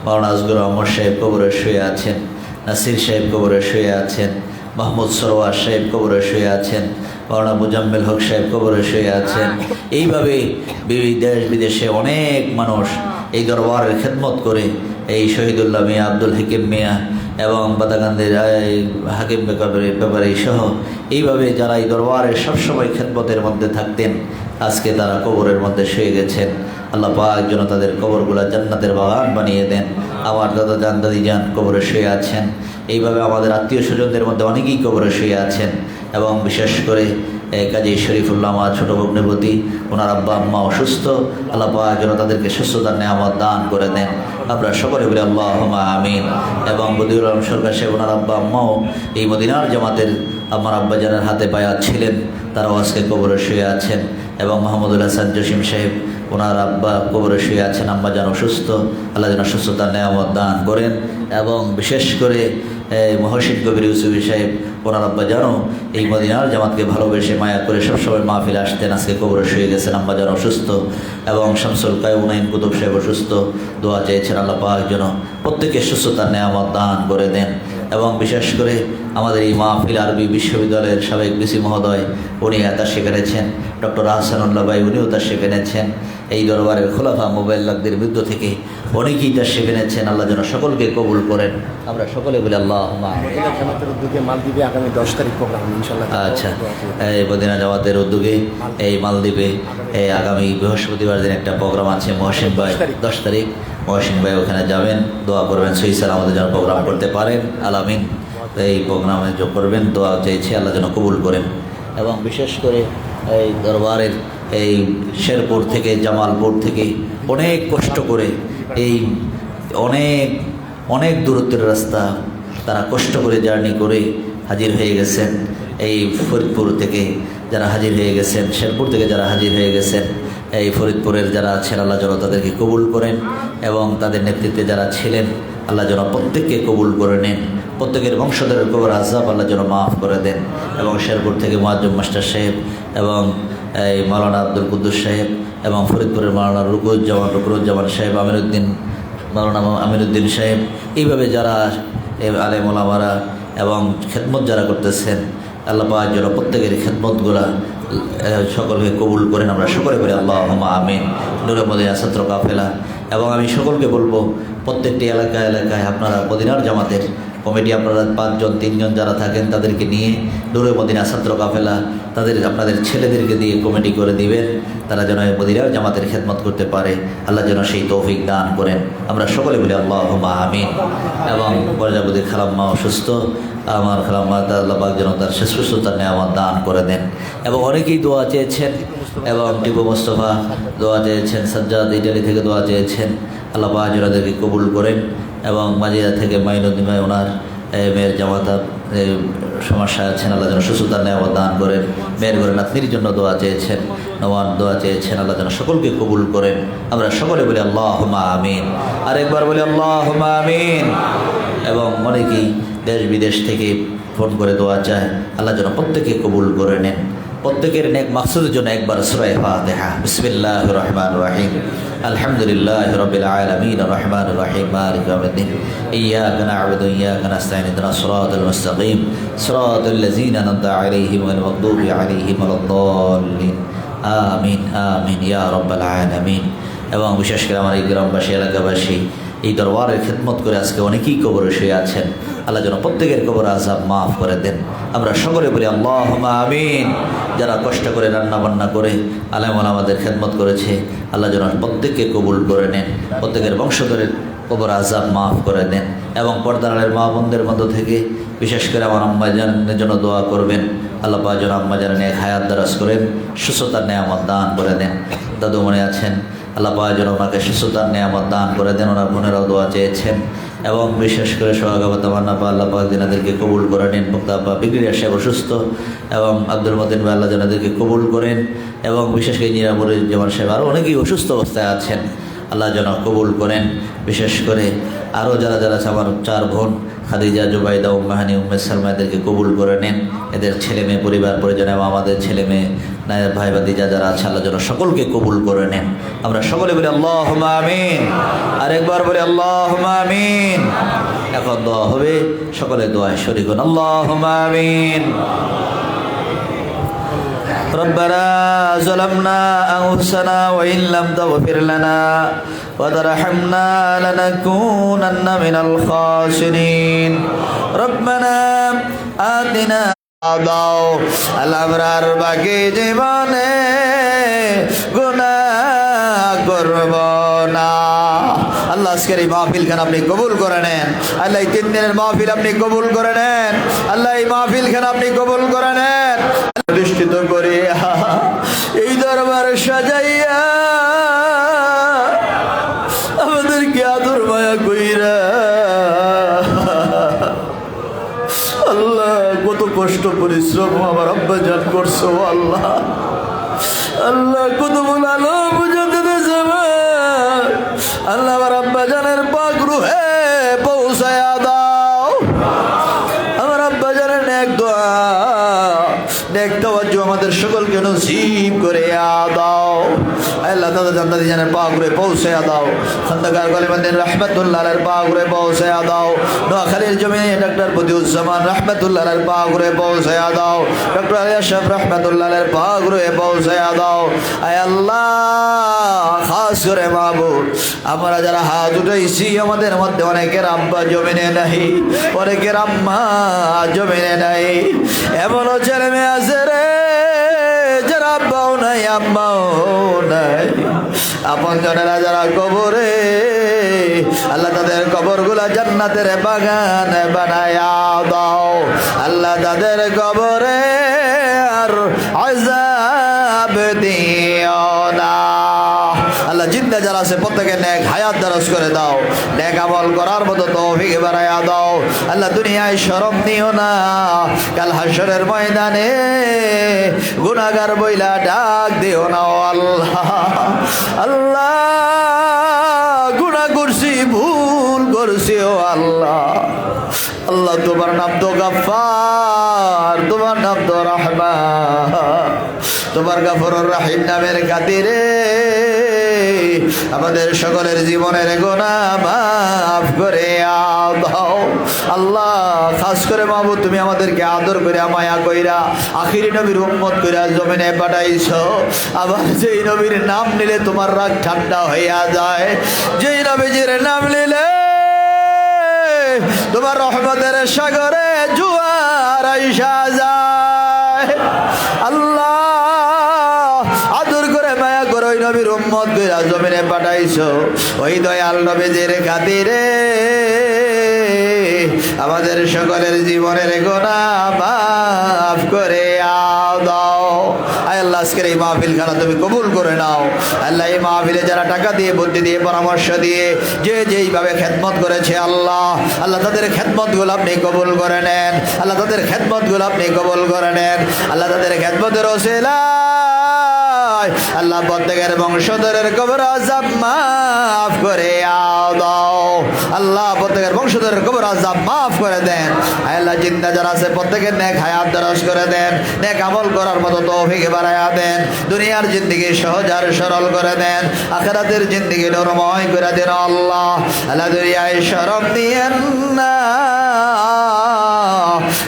মাওলানা আজগর আহমদ সাহেব কবরে শুয়ে আছেন, নাসির সাহেব কবরে শুয়ে আছেন, মাহমুদ সরোয়ার সাহেব কবরে শুয়ে আছেন, মাওলানা মুজাম্মেল হক সাহেব কবরে শুয়ে আছেন। এইভাবে দেশ বিদেশে অনেক মানুষ এই দরবারের খেদমত করে, এই শহীদুল্লাহ মিয়া, আব্দুল হাকিম মিয়া এবং বাদাগান্দের হাকিম ব্যাপারী সহ এইভাবে যারা এই দরবারের সবসময় খেদমতের মধ্যে থাকতেন, আজকে তারা কবরের মধ্যে শুয়ে গেছেন। আল্লাহ পাক যেন তাদের কবরগুলা জান্নাতের বাগান বানিয়ে দেন। আমার দাদা জান, দাদি যান কবরে শুয়ে আছেন। এইভাবে আমাদের আত্মীয় স্বজনদের মধ্যে অনেকেই কবরে শুয়ে আছেন। এবং বিশেষ করে কাজী শরীফুল্লাহ মা ছোটো ভগ্নিপতি, ওনার আব্বা আম্মা অসুস্থ, আল্লাহ পাক যেন তাদেরকে সুস্থতার নেয়ামত দান করে দেন। আমরা সকলে বলি আল্লাহুম্মা আমিন। এবং বদিউল আলম সরকার সাহেব, ওনার আব্বা আম্মাও এই মদিনার জামাতের আমার আব্বাজানের হাতে বায়াত ছিলেন, তারাও আজকে কবরে শুয়ে আছেন। এবং মাহমুদুল হাসান জসিম সাহেব, ওনার আব্বা কবরে শুয়ে আছেন, আম্মাজান অসুস্থ, আল্লাহ যেন সুস্থতার নেয়ামত দান করেন। এবং বিশেষ করে মহসিন কবির ইউসুফি সাহেব, ওনার আব্বাজানও এই মদিনার জামাতকে ভালোবেসে মায়া করে সবসময় মাহফিলে আসতেন, আজকে কবরে শুয়ে গেছেন, আম্মাজান অসুস্থ। এবং শামসুল কায়ুনাইন কুতুব সাহেব অসুস্থ, দোয়া চেয়েছেন আল্লাহ পাক যেন প্রত্যেকের সুস্থতার নেয়ামত দান করে দেন। এবং বিশেষ করে আমাদের এই মাহফিল আরবি বিশ্ববিদ্যালয়ের সাবেক ভিসি মহোদয়, উনি তার সেখানেছেন। ডক্টর আহসানুল্লাহ ভাই, উনিও তার সেখানেছেন। এই দরবারের খোলাফা মোবাইলদের বিরুদ্ধ থেকে অনেকেই তার সেখানেছেন। আল্লাহ যেন সকলকে কবুল করেন। আমরা সকলে বলি আল্লাহ। জামাতের উদ্যোগে মালদ্বীপে আগামী 10 তারিখ প্রোগ্রাম ইনশাআল্লাহ। আচ্ছা, এই মদিনা জামাতের উদ্যোগে এই মালদ্বীপে এই আগামী বৃহস্পতিবার দিন একটা প্রোগ্রাম আছে। মহসিন ভাই 10 তারিখ মহসিন ভাই ওখানে যাবেন, দোয়া করবেন সহি সালামতে যেন প্রোগ্রাম করতে পারেন। আলামিন। এই প্রোগ্রামে যোগ করবেন, দোয়া চাইছে আল্লাহ যেন কবুল করেন। এবং বিশেষ করে এই দরবারের এই শেরপুর থেকে, জামালপুর থেকে অনেক কষ্ট করে এই অনেক অনেক দূরত্বের রাস্তা তারা কষ্ট করে জার্নি করে হাজির হয়ে গেছেন। এই ফরিদপুর থেকে যারা হাজির হয়ে গেছেন, শেরপুর থেকে যারা হাজির হয়ে গেছেন, এই ফরিদপুরের যারা আছেন আল্লাহ যেন তাদেরকে কবুল করেন। এবং তাদের নেতৃত্বে যারা ছিলেন আল্লাহ যেন প্রত্যেককে কবুল করে নেন। প্রত্যেকের বংশধরের কবর আযাব আল্লাহ যেন মাফ করে দেন। এবং শেরপুর থেকে মুয়াজ্জম মাস্টার সাহেব এবং এই মাওলানা আব্দুল কুদ্দুস সাহেব এবং ফরিদপুরের মাওলানা রুকুরুজ্জামান সাহেব, মাওলানা আমিরুদ্দিন সাহেব, এইভাবে যারা আলেম ওলামারা এবং খেদমত যারা করতেছেন আল্লাহ পাক যেন প্রত্যেকের খেদমতগুলা সকলকে কবুল করেন। আমরা সকলে করি আল্লাহুম্মা আমিন। নূরে মদিনা ছাত্র কাফেলা। এবং আমি সকলকে বলবো, প্রত্যেকটি এলাকায় আপনারা মদিনার জামাতের কমিটি আপনারা 5 জন 3 জন যারা থাকেন তাদেরকে নিয়ে নূরে মদিনা ছাত্র কাফেলা আপনাদের ছেলেদেরকে দিয়ে কমিটি করে দিবেন, তারা যেন মদিনার জামাতের খেদমত করতে পারে। আল্লাহ যেন সেই তৌফিক দান করেন। আমরা সকলে বলি আল্লাহুম্মা আমিন। এবং প্রজাপতির খালাম্মা অসুস্থ, আমার খালাম্মা আল্লাহ পাক যেন তার সুস্থতার নেয়ামত দান করে দেন। এবং অনেকেই দোয়া চেয়েছেন, এবং টিপু মোস্তফা দোয়া চেয়েছেন, সাজ্জাদ ইটালি থেকে দোয়া চেয়েছেন। আল্লাহ পাক যেন তাদেরকে কবুল করেন। এবং মাজিরা থেকে মাইনুদ্দিন ভাই, ওনার মেয়ের জামাতা সমস্যা আছেন, আল্লাহ যেন সুস্থতার নেয়ামত দান করেন। মেয়ের ঘরে নাতনির জন্য দোয়া চেয়েছেন, নওয়ান দোয়া চেয়েছেন, আল্লাহ যেন সকলকে কবুল করেন। আমরা সকলে বলি আল্লাহুম্মা আমিন। আরেকবার বলি আল্লাহুম্মা আমিন। এবং অনেকেই দেশ বিদেশ থেকে ফোন করে দোয়া চায়, আল্লাহ যেন প্রত্যেকে কবুল করে নেন। প্রত্যেকের নেক মাকসুদের জন্য একবার সূরা ফাতিহা। বিসমিল্লাহির রহমানির রহিম। আলহামদুলিল্লাহি রাব্বিল আলামিন আর রহমানির রহিম মালিকি ইয়াউমিদ্দিন। ইয়্যাকা না'বুদু ওয়া ইয়্যাকা নাস্তাঈন ইহদিনাস সিরাতাল মুস্তাকিম সিরাতাল লাযীনা আন'আমতা আলাইহিম গায়রিল মাগদুবি আলাইহিম ওয়ালাদ-দাল্লিন। আমিন আমিন ইয়া রাব্বাল আলামিন। এবং বিশেষ করে আমার এই গ্রামবাসী, এলাকাবাসী এই দরবারের খেদমত করে আজকে অনেকেই কবরে শুয়ে আছেন, আল্লাহ যেন প্রত্যেকের কবর আযাব মাফ করে দেন। আমরা সকলে বলি আল্লাহুম্মা আমিন। যারা কষ্ট করে রান্না বান্না করে আলেম ওলামাদের খেদমত করেছে, আল্লাহ যেন প্রত্যেককে কবুল করে নেন, প্রত্যেকের বংশধরের কবর আযাব মাফ করে দেন। এবং পর্দারের মা বোনদের মধ্য থেকে বিশেষ করে আমার আম্মাজানের জন্য দোয়া করবেন। আল্লাহ পাক যেন আম্মাজানের নেক হায়াত দারাজ করেন, সুস্থতার নেয়ামত দান করে দেন। দাদু মনে আছেন, আল্লাহ পাক যেন ওনাকে সুস্থতার নেয়ামত দান করে দেন। ওনার বোনেরাও দোয়া চেয়েছেন। এবং বিশেষ করে সোহাগাবাদ মান্নাপা আল্লাহ পাক যেনাদেরকে কবুল করে নেন। মুক্তাব্বা বিক্রিয়া সাহেব অসুস্থ, এবং আব্দুল মতিন ভাই আল্লাহ যেনাদেরকে কবুল করেন। এবং বিশেষ করে নিরামুরুজ্জামান সাহেব আরও অনেকেই অসুস্থ অবস্থায় আছেন, আল্লাহ যেন কবুল করেন। বিশেষ করে আরও যারা যারা আছে, আমার 4 বোন খাদিজা, জুবাইদা, উম্মাহানি, উম্মে সালমা, এদেরকে কবুল করে নেন। এদের ছেলে মেয়ে, পরিবার পরিজন এবং আমাদের ছেলে মেয়ে, নায়েব ভাই ভাতিজা যারা আছে, আল্লাহ যেন সকলকে কবুল করে নেন। আমরা সকলে বলি আল্লাহুম্মা আমিন। আরেকবার বলি আল্লাহুম্মা আমিন। এখন দোয়া হবে, সকলে দোয়ায় শরীক হন। আল্লাহুম্মা আমিন। ربنا ظلمنا أنفسنا وإن لم تغفر لنا وترحمنا لنكونن من الخاسرين ربنا آتنا দাও আমরার বাকি জীবনে গুনাহ করব না। আল্লাহ আজকের এই মাহফিলখান আপনি কবুল করে নেন। আল্লাহ এই 3 দিনের মাহফিল আপনি কবুল করে নেন। আল্লাহ এই মাহফিলখান আপনি কবুল করে নেন। প্রতিষ্ঠিত করে এই দরবার সাজাইয়া আমাদেরকে আদর মায়া কইরা, আল্লাহ কত কষ্ট পরিশ্রম আমার আব্বা জান করছো। আল্লাহ আল্লাহ কত বলালো বুঝাতে দেছে। আল্লাহ আমার আব্বা জানের পাক রুহে পৌঁছায়া দাও। আমার আব্বা জানের নেক দোয়া, নেক নেক তাওয়াজ্জু আমাদের সকলকে নসিব করে দাও। আল্লাহ তাদের জান্নাতি জানের পাগরে পৌঁছে দাও। খন্দকার গলিবন্দিন রহমতুল্লাহ আলাইহির পাগরে পৌঁছে দাও। নোয়াখালীর জমিনে ডক্টর বদিউজ্জামান রহমতুল্লাহ আলাইহির পাগরে পৌঁছে দাও। ডক্টর আলী আশরাফ রহমতুল্লাহ আলাইহির পাগরে পৌঁছে দাও। আয় আল্লাহ, খাস করে মাহবুব, আমরা যারা হাত উঠাইছি আমাদের মধ্যে অনেকের আব্বা জমিনে নাই, অনেকের আম্মা জমিনে নাই। এমনও ছেলে মেয়ে আছে রে যারা আব্বাও নাই আম্মাও নাই। আপন জনেরা যারা কবরে, আল্লাহ তাদের কবরগুলা জান্নাতের বাগান বানায়া দাও। আল্লাহ তাদের কবরে আর আযাব দিও না। আল্লাহ জিন্দা যারা আছে প্রত্যেকে নেক হায়াত দারাজ করে দাও, নেক আমল করার মতো তৌফিক বাড়ায়া দাও। আল্লাহ দুনিয়ায় শরম নিও না, কাল হাশরের ময়দানে গুনাহগার বইলা ডাক দিও না। ও আল্লাহ, আল্লাহ গুনাহ করছি, ভুল করছি ও আল্লাহ। আল্লাহ তোমার নাম তো গাফফার, তোমার নাম তো রহমান, তোমার গাফুরুর রহিম নামের খাতিরে আমাদের সকলের জীবনের গুনাহ মাফ করে দাও। আল্লাহ খাস করে মাহবুব, তুমি আমাদেরকে আদর করে মায়া কইরা আখিরি নবীর উম্মত কইরা জমিনে পাঠাইছো। আবার যেই নবীর নাম নিলে তোমার রাগ ঠান্ডা হইয়া যায়, যেই নবীজির নাম নিলে তোমার রহমতের সাগরে জোয়ার আইসা যায়। আল্লাহ আদর করে মায়া করে ওই নবীর উম্মত কইরা জমিনে পাঠাইছো। ওই দয়াল নবীজির খাতিরে আমাদের সকলের জীবনের গুনাহ মাফ করে দাও। আয় আল্লাহ, আজকের এই মাহফিল খানা তুমি কবুল করে নাও। আল্লাহ এই মাহফিলে যারা টাকা দিয়ে, বুদ্ধি দিয়ে, পরামর্শ দিয়ে যে যেইভাবে খেদমত করেছে আল্লাহ, আল্লাহ তাদের খেদমতগুলো আপনি কবুল করে নেন। আল্লাহ তাদের খেদমতগুলো আপনি কবুল করে নেন। আল্লাহ তাদের খেদমতের ওসিলায় আল্লাহ প্রত্যেকের বংশধরের কবর আযাব মাফ করে দাও। আল্লাহ প্রত্যেকের বংশধরের কবর আযাব মাফ করে দেন। আল্লাহ জিন্দা যারা আছে প্রত্যেকের নেক হায়াত দারাজ করে দেন, নেক আমল করার মতো তৌফিক বাড়ায়া দেন। দুনিয়ার জিন্দেগি সহজ আর সরল করে দেন, আখিরাতের জিন্দেগি নরময় করে দেন। আল্লাহ আল্লাহ দুনিয়ায় শরম দিয়েন না,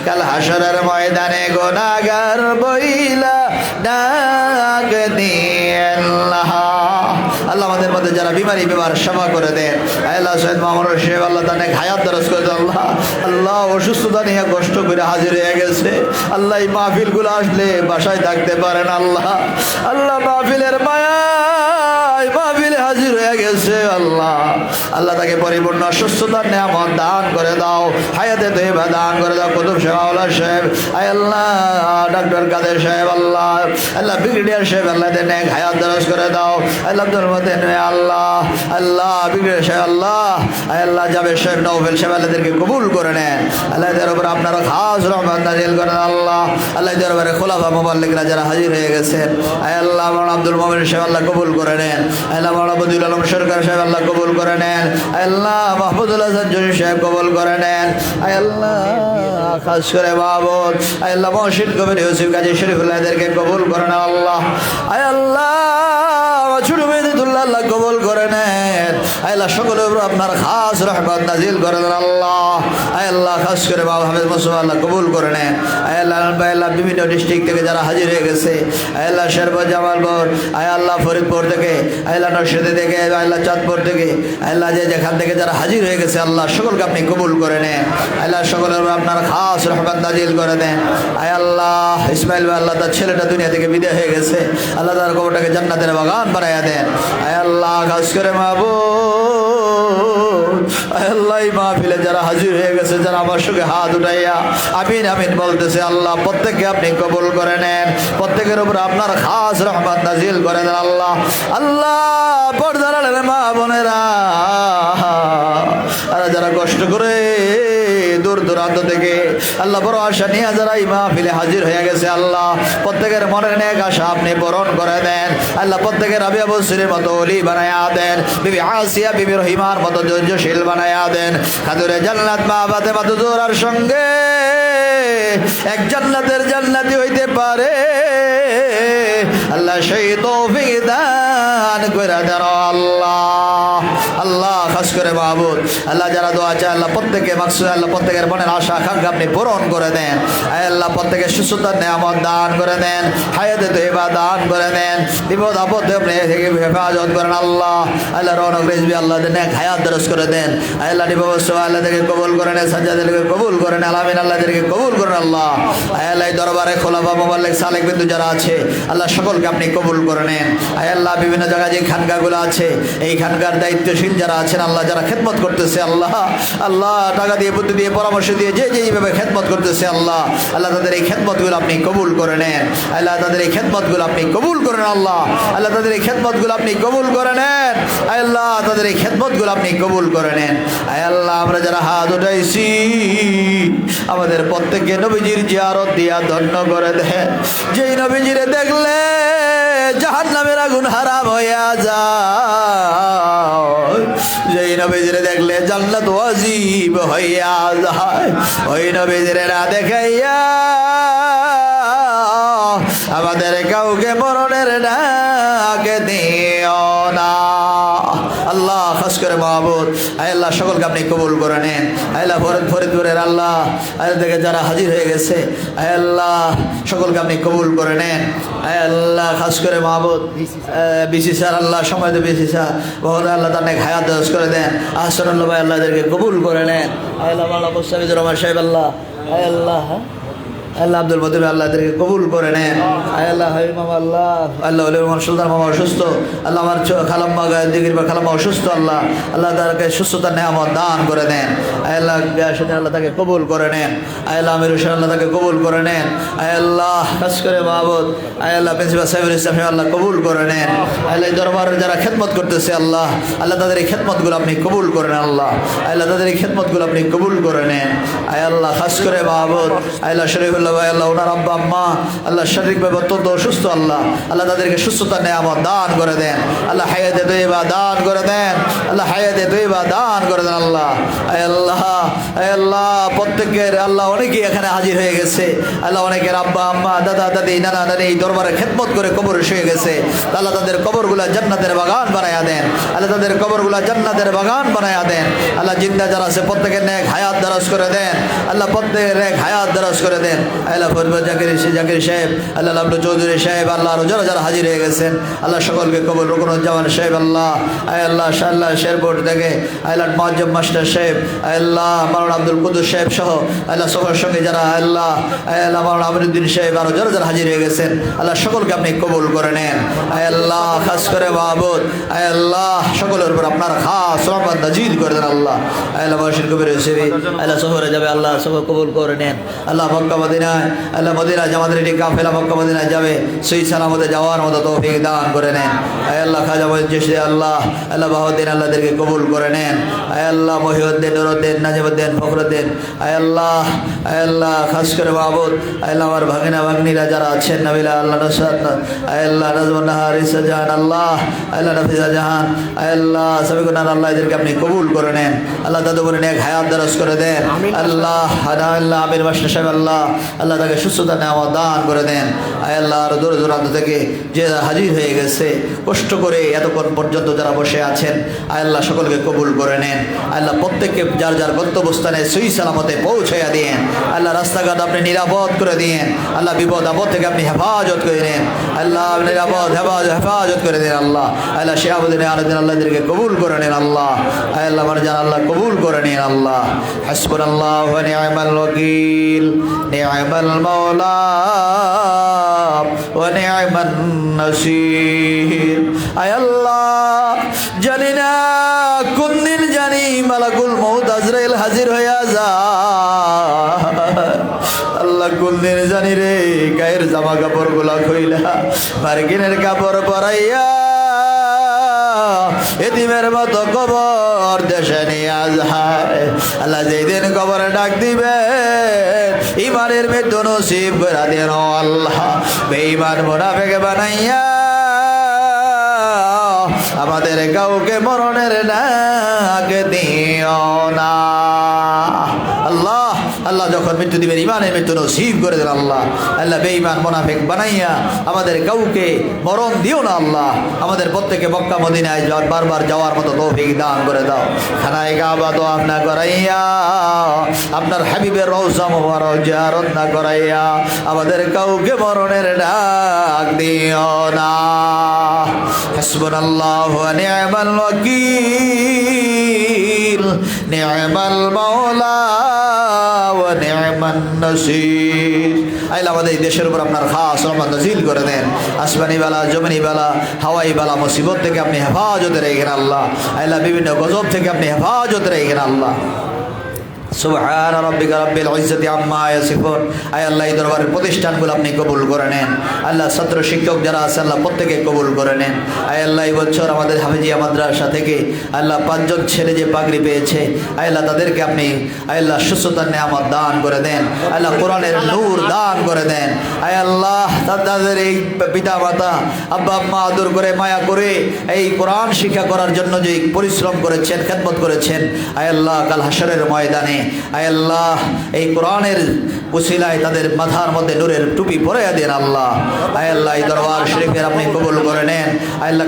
কাল হাশরের ময়দানে গুনাহগার বইলা ডাক দিয়েন। আল্লাহ আমাদের মধ্যে যারা বিমারি বিমার সেবা করে দেন। আল্লাহ সৈয়দ মামুন রশিদ আল্লাহ তার নেক হায়াত দারাজ করে দেন। আল্লাহ আল্লাহ অসুস্থতা নিয়ে কষ্ট করে হাজির হয়ে গেছে। আল্লাহ এই মাহফিলগুলো আসলে বাসায় থাকতে পারেন। আল্লাহ আল্লাহ মাহফিলের মায়ায় মাহফিলে হাজির হয়ে গেছে। আল্লাহ আল্লাহ তাকে পরিপূর্ণ সুস্থতার নিয়ামত দান করে দাও, হায়াতে তৈবা দান করে দাও। কুতুব শাহওয়ালা সাহেব, আয় আল্লাহ ডক্টর কাদের সাহেব, আল্লাহ আল্লাহ ব্রিগেডিয়ার সাহেব, আল্লাহ নেক হায়াত দারাজ করে দাও। আল্লাহ আল্লাহ আল্লাহ ব্রিগেডিয়ার সাহেব, আল্লাহ আয় আল্লাহ জাবেদ সাহেব, নওফেল সাহেব, আল্লাহদেরকে কবুল করে নেন। আল্লাহ এদের উপর আপনারা খাস রহমত নাজিল করেন। আল্লাহ আল্লাহ এদের উপরে খোলাফা মুবাল্লিকরা যারা হাজির হয়ে গেছেন, আয় আল্লাহ মাওলানা আব্দুল মুমিন সাহেব আল্লাহ কবুল করে নেন। আল্লাহ মাওলানা বদিউল আলম সরকার সাহেব আল্লাহ কবুল করে নেন। আয় আল্লাহ মাহমুদুল হাসান জনি সাহেব কবুল করে নেন। আয় আল্লাহ খাস করে মাহবুব, আয় আল্লাহ মহসিন কবির ইউসুফ কাজী শরীফুল্লাহ এদেরকে কবুল করে নেন। আল্লাহ আয় আল্লাহ ছোট মেয়েদুল্লাহ আল্লাহ কবুল করে নেন। আল্লাহ সকলের উপর আপনার খাস রহমত নাজিল করে দেন। আল্লাহ আয় আল্লাহ খাস করে বাবা হাফেজ মুস্তফা আল্লাহ কবুল করে নেন। আয় আল্লাহ আল্লাহ বিভিন্ন ডিস্ট্রিক্ট থেকে যারা হাজির হয়ে গেছে, আয় আল্লাহ শেরপুর, জামালপুর, আয় আল্লাহ ফরিদপুর থেকে, আয় আল্লাহ নরসিংদী থেকে, আল্লাহ চাঁদপুর থেকে, আল্লাহ যেখান থেকে যারা হাজির হয়ে গেছে আল্লাহ সকলকে আপনি কবুল করে নেন। আল্লাহ সকলের উপর আপনার খাস রহমত নাজিল করে দেন। আয় আল্লাহ ইসমাইল ভাই আল্লাহ তার ছেলেটা দুনিয়া থেকে বিদায় হয়ে গেছে, আল্লাহ তার কবরটাকে জান্নাতের বাগান বানাইয়া দেন। আয় আল্লাহ খাস করে মাহবুব, আয় আল্লাহ এই মাহফিলে যারা হাজির হয়ে গেছে, যারা আমার সঙ্গে হাত উঠাইয়া আমিন আমিন বলতেছে, আল্লাহ প্রত্যেককে আপনি কবুল করে নেন। প্রত্যেকের উপর আপনার খাস রহমত নাজিল করে দেন। আল্লাহ আল্লাহ পর্দার আড়ালে মা বোনেরা, আর যারা কষ্ট করে দূর দূর দূরান্ত থেকে আল্লাহ বড় আশা নিয়ে যারা এই মাহফিলে হাজির হয়ে গেছে আল্লাহ প্রত্যেকের মনের নেক আশা আপনি পূরণ করে দেন আল্লাহ প্রত্যেকের রাবিয়া বসিরের মতো ওলি বানায়া দেন বিবি আসিয়া বিবি রহিমার মতো ধৈর্যশীল বানায়া দেন খাদুরে জান্নাত মা ফাতেমা জোহরার সঙ্গে এক জান্নাতের জান্নাতি হইতে পারে আল্লাহ সেই তৌফিক দান করে দেন আল্লাহ আল্লাহ খাস করে মাহবুব আল্লাহ যারা দোয়া চায় আল্লাহ প্রত্যেকে মাকসুদ আল্লাহ প্রত্যেকের মনের আশা আকাঙ্ক্ষা আপনি পূরণ করে দেন আল্লাহ প্রত্যেকের সুস্থতার নেয়ামত দান করে দেন হায়াতে তৈবা দান করে দেন বিপদ আপদে আপনি থেকে হেফাজত করেন আল্লাহ আল্লাহ রৌনক রেজবি আল্লাহ দেন এক হায়াত দরজ করে দেন আল্লাহ নিবস্ব আল্লাহ থেকে কবুল করেন সাজ্জাদকে কবুল করেন আলামিন আল্লাহদেরকে কবুল করেন আল্লাহ আল্লাহ দরবারে খোলাফা মোবাল্লিক সালেক বিন্দু যারা আছে আল্লাহ সকলকে আপনি কবুল করে নেন আল্লাহ বিভিন্ন জায়গায় যে খানকাগুলো আছে এই খানকার দায়িত্বশীল যারা আছেন আল্লাহ যারা খেদমত করতেছে আল্লাহ আল্লাহ টাকা দিয়ে বুদ্ধি দিয়ে পরামর্শ দিয়ে যে যেইভাবে খেদমত করতেছে আল্লাহ আল্লাহ তাদের এই খেদমতগুলো আপনি কবুল করে নেন আল্লাহ তাদের এই খেদমতগুলো আপনি কবুল করেন আল্লাহ আল্লাহ তাদের এই খেদমতগুলো আপনি কবুল করে নেন আল্লাহ তাদের এই খেদমতগুলো আপনি কবুল করে নেন আল্লাহ আমরা যারা হাত উঠাইছি আমাদের প্রত্যেককে নবীজির জিয়ারত দিয়া ধন্য করে দেন যেই নবীজিরে দেখলে জাহান্নামের আগুন হারাম হইয়া যায় যেই নবীজিরে দেখলে জান্নাত ওয়াজিব হইয়া যায় ওই নবীজিরে না দেখাইয়া আমাদের কাউকে মরণের ডাকে দিও না আল্লাহ খাস করে মাহবুব আল্লাহ সকলকে আপনি কবুল করে নেন আল্লাহ ফরিদপুরের আল্লাহ আল্লাহ থেকে যারা হাজির হয়ে গেছে আল্লাহ সকলকে আপনি কবুল করে নেন আল্লাহ খাস করে মাহবুব বিসি স্যার আল্লাহ সময় তো বিসি স্যার বহুত আল্লাহ তার হায়াত দরজ করে দেন আহসানুল্লাহ ভাই আল্লাহদেরকে কবুল করে নেন আল্লাহ আল্লাহ মুস্তাফিজুর রহমান সাহেব আল্লাহ আল্লাহ আল্লাহ আব্দুল মতিব আল্লাহদেরকে কবুল করে নেন আল্লাহ মামা আল্লাহ আল্লাহ আমার সুলতান মামা অসুস্থ আল্লাহ আমার খালাম্মা দিগির বা খালাম্মা অসুস্থ আল্লাহ আল্লাহ তাকে সুস্থতার নেয়ামত দান করে দেন আল্লাহ সেদিন আল্লাহ তাকে কবুল করে নেন আল্লাহ আমির হোসেন আল্লাহ তাকে কবুল করে নেন আল্লাহ খাস করে মাহবুব আল্লাহ প্রিন্সিপাল সাহেবুল ইসলাম আল্লাহ কবুল করে নেন আল্লাহ দরবারের যারা খেদমত করতেছে আল্লাহ আল্লাহ তাদের এই খেদমতগুলো আপনি কবুল করেন আল্লাহ আল্লাহ তাদের এই খেদমতগুলো আপনি কবুল করে নেন আল্লাহ খাস করে মাহবুব আল্লাহ শরীফুল্লাহ ভাই আল্লাহ ওনার আব্বা আম্মা আল্লাহ শারীরিকভাবে অত্যন্ত অসুস্থ আল্লাহ আল্লাহ তাদেরকে সুস্থতার নেয়ামত দান করে দেন আল্লাহ হায়াতে তৈবা দান করে দেন আল্লাহ হায়াতে তৈবা দান করে দেন আল্লাহ আল্লাহ আল্লাহ প্রত্যেকের আল্লাহ অনেকেই এখানে হাজির হয়ে গেছে আল্লাহ অনেকের আব্বা আম্মা দাদা দাদি নানা নানি এই দরবারে খেদমত করে কবর শুয়ে গেছে আল্লাহ তাদের কবরগুলা জান্নাতের বাগান বানায়া দেন আল্লাহ তাদের কবরগুলা জান্নাতের বাগান বানায়া দেন আল্লাহ জিন্দা যারা আছে প্রত্যেকের নেক হায়াত দারাজ করে দেন আল্লাহ প্রত্যেকের নেক হায়াত দারাজ করে দেন আল্লাহ ফরিদ জাকির সাহেব আল্লাহ লাবলু চৌধুরী সাহেব আল্লাহ আরো যারা যারা হাজির হয়ে গেছেন আল্লাহ সকলকে কবুল রুকনুজ্জামান সাহেব আল্লাহ আল্লাহ শাল্লাহ শেরপুর থেকে আল্লাহ মুআজ্জম মাস্টার সাহেব আল্লাহ মাওলানা আব্দুল কুদ্দুস সাহেব সহ আল্লাহ সকলের সঙ্গে যারা আল্লাহ আল্লাহ মাওলানা আমিরুদ্দিন সাহেব আরো যারা যারা হাজির হয়ে গেছেন আল্লাহ সকলকে আপনি কবুল করে নেন আল্লাহ খাস করে মাহবুব আল্লাহ সকলের উপর আপনার খাস রহমত নাজিল করে দেন আল্লাহ আল্লাহ বশির কবির হুসেবি আল্লাহ সফরে যাবে আল্লাহ সফর কবুল করে নেন আল্লাহ মক্কা মদিনায় আল্লাহ মদিনায় আমাদের এটি কাফেলা মক্কা মদিনায় যাবে সেই সালামতে যাওয়ার মতো তৌফিক দান করে নেন আল্লাহ খাজা মজিদ আল্লাহ আল্লাহ বাহুদ্দিন আল্লাহদেরকে কবুল করে নেন আল্লাহ মহিউদ্দিন নুরুদ্দিন নাজিমুদ্দিন ফখরুদ্দিন আল্লাহ আল্লাহ খাস করে মাহবুব আল্লাহ আমার ভাগিনা ভাগ্নিরা যারা আছেন নবিলা আল্লাহ নসরাত আল্লাহ নাজমুন নাহার ইসা জাহান আল্লাহ আল্লাহ নফিজা জাহান আল্লাহ সাবিকুনার আল্লাহ এদেরকে আপনি কবুল করে নেন আল্লাহ তাদের উপরে নেক হায়াত দারাজ করে দেন আল্লাহ আল্লাহ আমির মাস্টার সাহেব আল্লাহ আল্লাহ তাকে সুস্থতা নেওয়া দান করে দেন আল্লাহ আর দূর দূরান্ত থেকে যে হাজির হয়ে গেছে কষ্ট করে এতক্ষণ পর্যন্ত যারা বসে আছেন আল্লাহ সকলকে কবুল করে নেন আল্লাহ প্রত্যেককে যার যার গন্তব্যস্থানে সহি সালামতে পৌঁছাইয়া দিয়েন আল্লাহ রাস্তাঘাট আপনি নিরাপদ করে দিয়েন আল্লাহ বিপদ আপদ থেকে আপনি হেফাজত করে নেন আল্লাহ নিরাপদ হেফাজত করে দেন আল্লাহ আল্লাহ শিহাবুদ্দিন আলদিন আল্লাহদেরকে কবুল করে নেন আল্লাহ আল্লাহ মারজান আল্লাহ কবুল করে নেন আল্লাহ হাসবুনাল্লাহু ওয়া নি'মাল ওয়াকিল নি'মাল মাওলা ওয়া নি'মান নাসির আয় আল্লাহ জানি না কোন দিন জানি মালাকুল মউত আজরাইল হাজির হইয়া যায় আল্লাহ কোন দিন জানি রে গায়ের জামা কাপড় গুলা খুইলা মার্কিনের কাপড় পরাইয়া এতিমের মতো কবর দেশে নিয়ে যায়। আল্লাহ যেদিন কবরে ডাক দিবে ইমানের মৃত্যু নসিব করে দেন আল্লাহ। বেঈমান মুনাফিক বানাইয়া আমাদের কাউকে মরণের ডাক দিও না আল্লাহ। আল্লাহ যখন মৃত্যু দিবেন ইমানের মৃত্যু নসিব করে দেন আল্লাহ। আল্লাহ বেঈমান মুনাফিক বানাইয়া আমাদের কাউকে মরণ দিও না আল্লাহ। আমাদের প্রত্যেকে মক্কা মদিনায় বারবার যাওয়ার মতো তৌফিক দান করে দাও। খানায়ে কাবা তো আপনা করাইয়া আপনার হাবিবের রওজা মুবারক জিয়ারত না করাইয়া আমাদের কাউকে মরণের ডাক দিও না। হাসবুনাল্লাহু ওয়া নি'মাল ওয়াকিল নি'মাল মাওলা ওয়া নি'মান নাসির। আল্লাহ আমাদের এই দেশের উপর আপনার খাস রহমত নাজিল করে দেন। আসমানি বালা জমিনি বালা হাওয়াই বালা মুসিবত থেকে আপনি হেফাজতে রেখেন আল্লাহ। আল্লাহ বিভিন্ন গজব থেকে আপনি হেফাজতে রেখেন আল্লাহ। সুবহান রাব্বিকা রাব্বিল ইজ্জাতি আম্মা ইয়াসিফুন। আয় আল্লাহ এই দরবারের প্রতিষ্ঠানগুলো আপনি কবুল করে নেন আল্লাহ। ছাত্র শিক্ষক যারা আছে আল্লাহ প্রত্যেকে কবুল করে নেন। আয় আল্লাহ এই বছর আমাদের হাফেজিয়া মাদ্রাসা থেকে আল্লাহ 5 জন ছেলে যে পাগড়ি পেয়েছে আয় আল্লাহ তাদেরকে আপনি আয় আল্লাহ সুস্থতার নিয়ামত দান করে দেন আল্লাহ। কোরআনের নূর দান করে দেন আয় আল্লাহ। তাদের এই পিতা মাতা আব্বা আম্মা আদর করে মায়া করে এই কোরআন শিক্ষা করার জন্য যে পরিশ্রম করেছেন খেদমত করেছেন আয় আল্লাহ কাল হাসরের ময়দানে আয় আল্লাহ এই কোরআনের উসিলায় তাদের মাথার মধ্যে নূরের টুপি পরাইয়া দেন আল্লাহ। আয় আল্লাহ এই দরবার শরীফের আপনি কবুল করে নেন আয় আল্লাহ।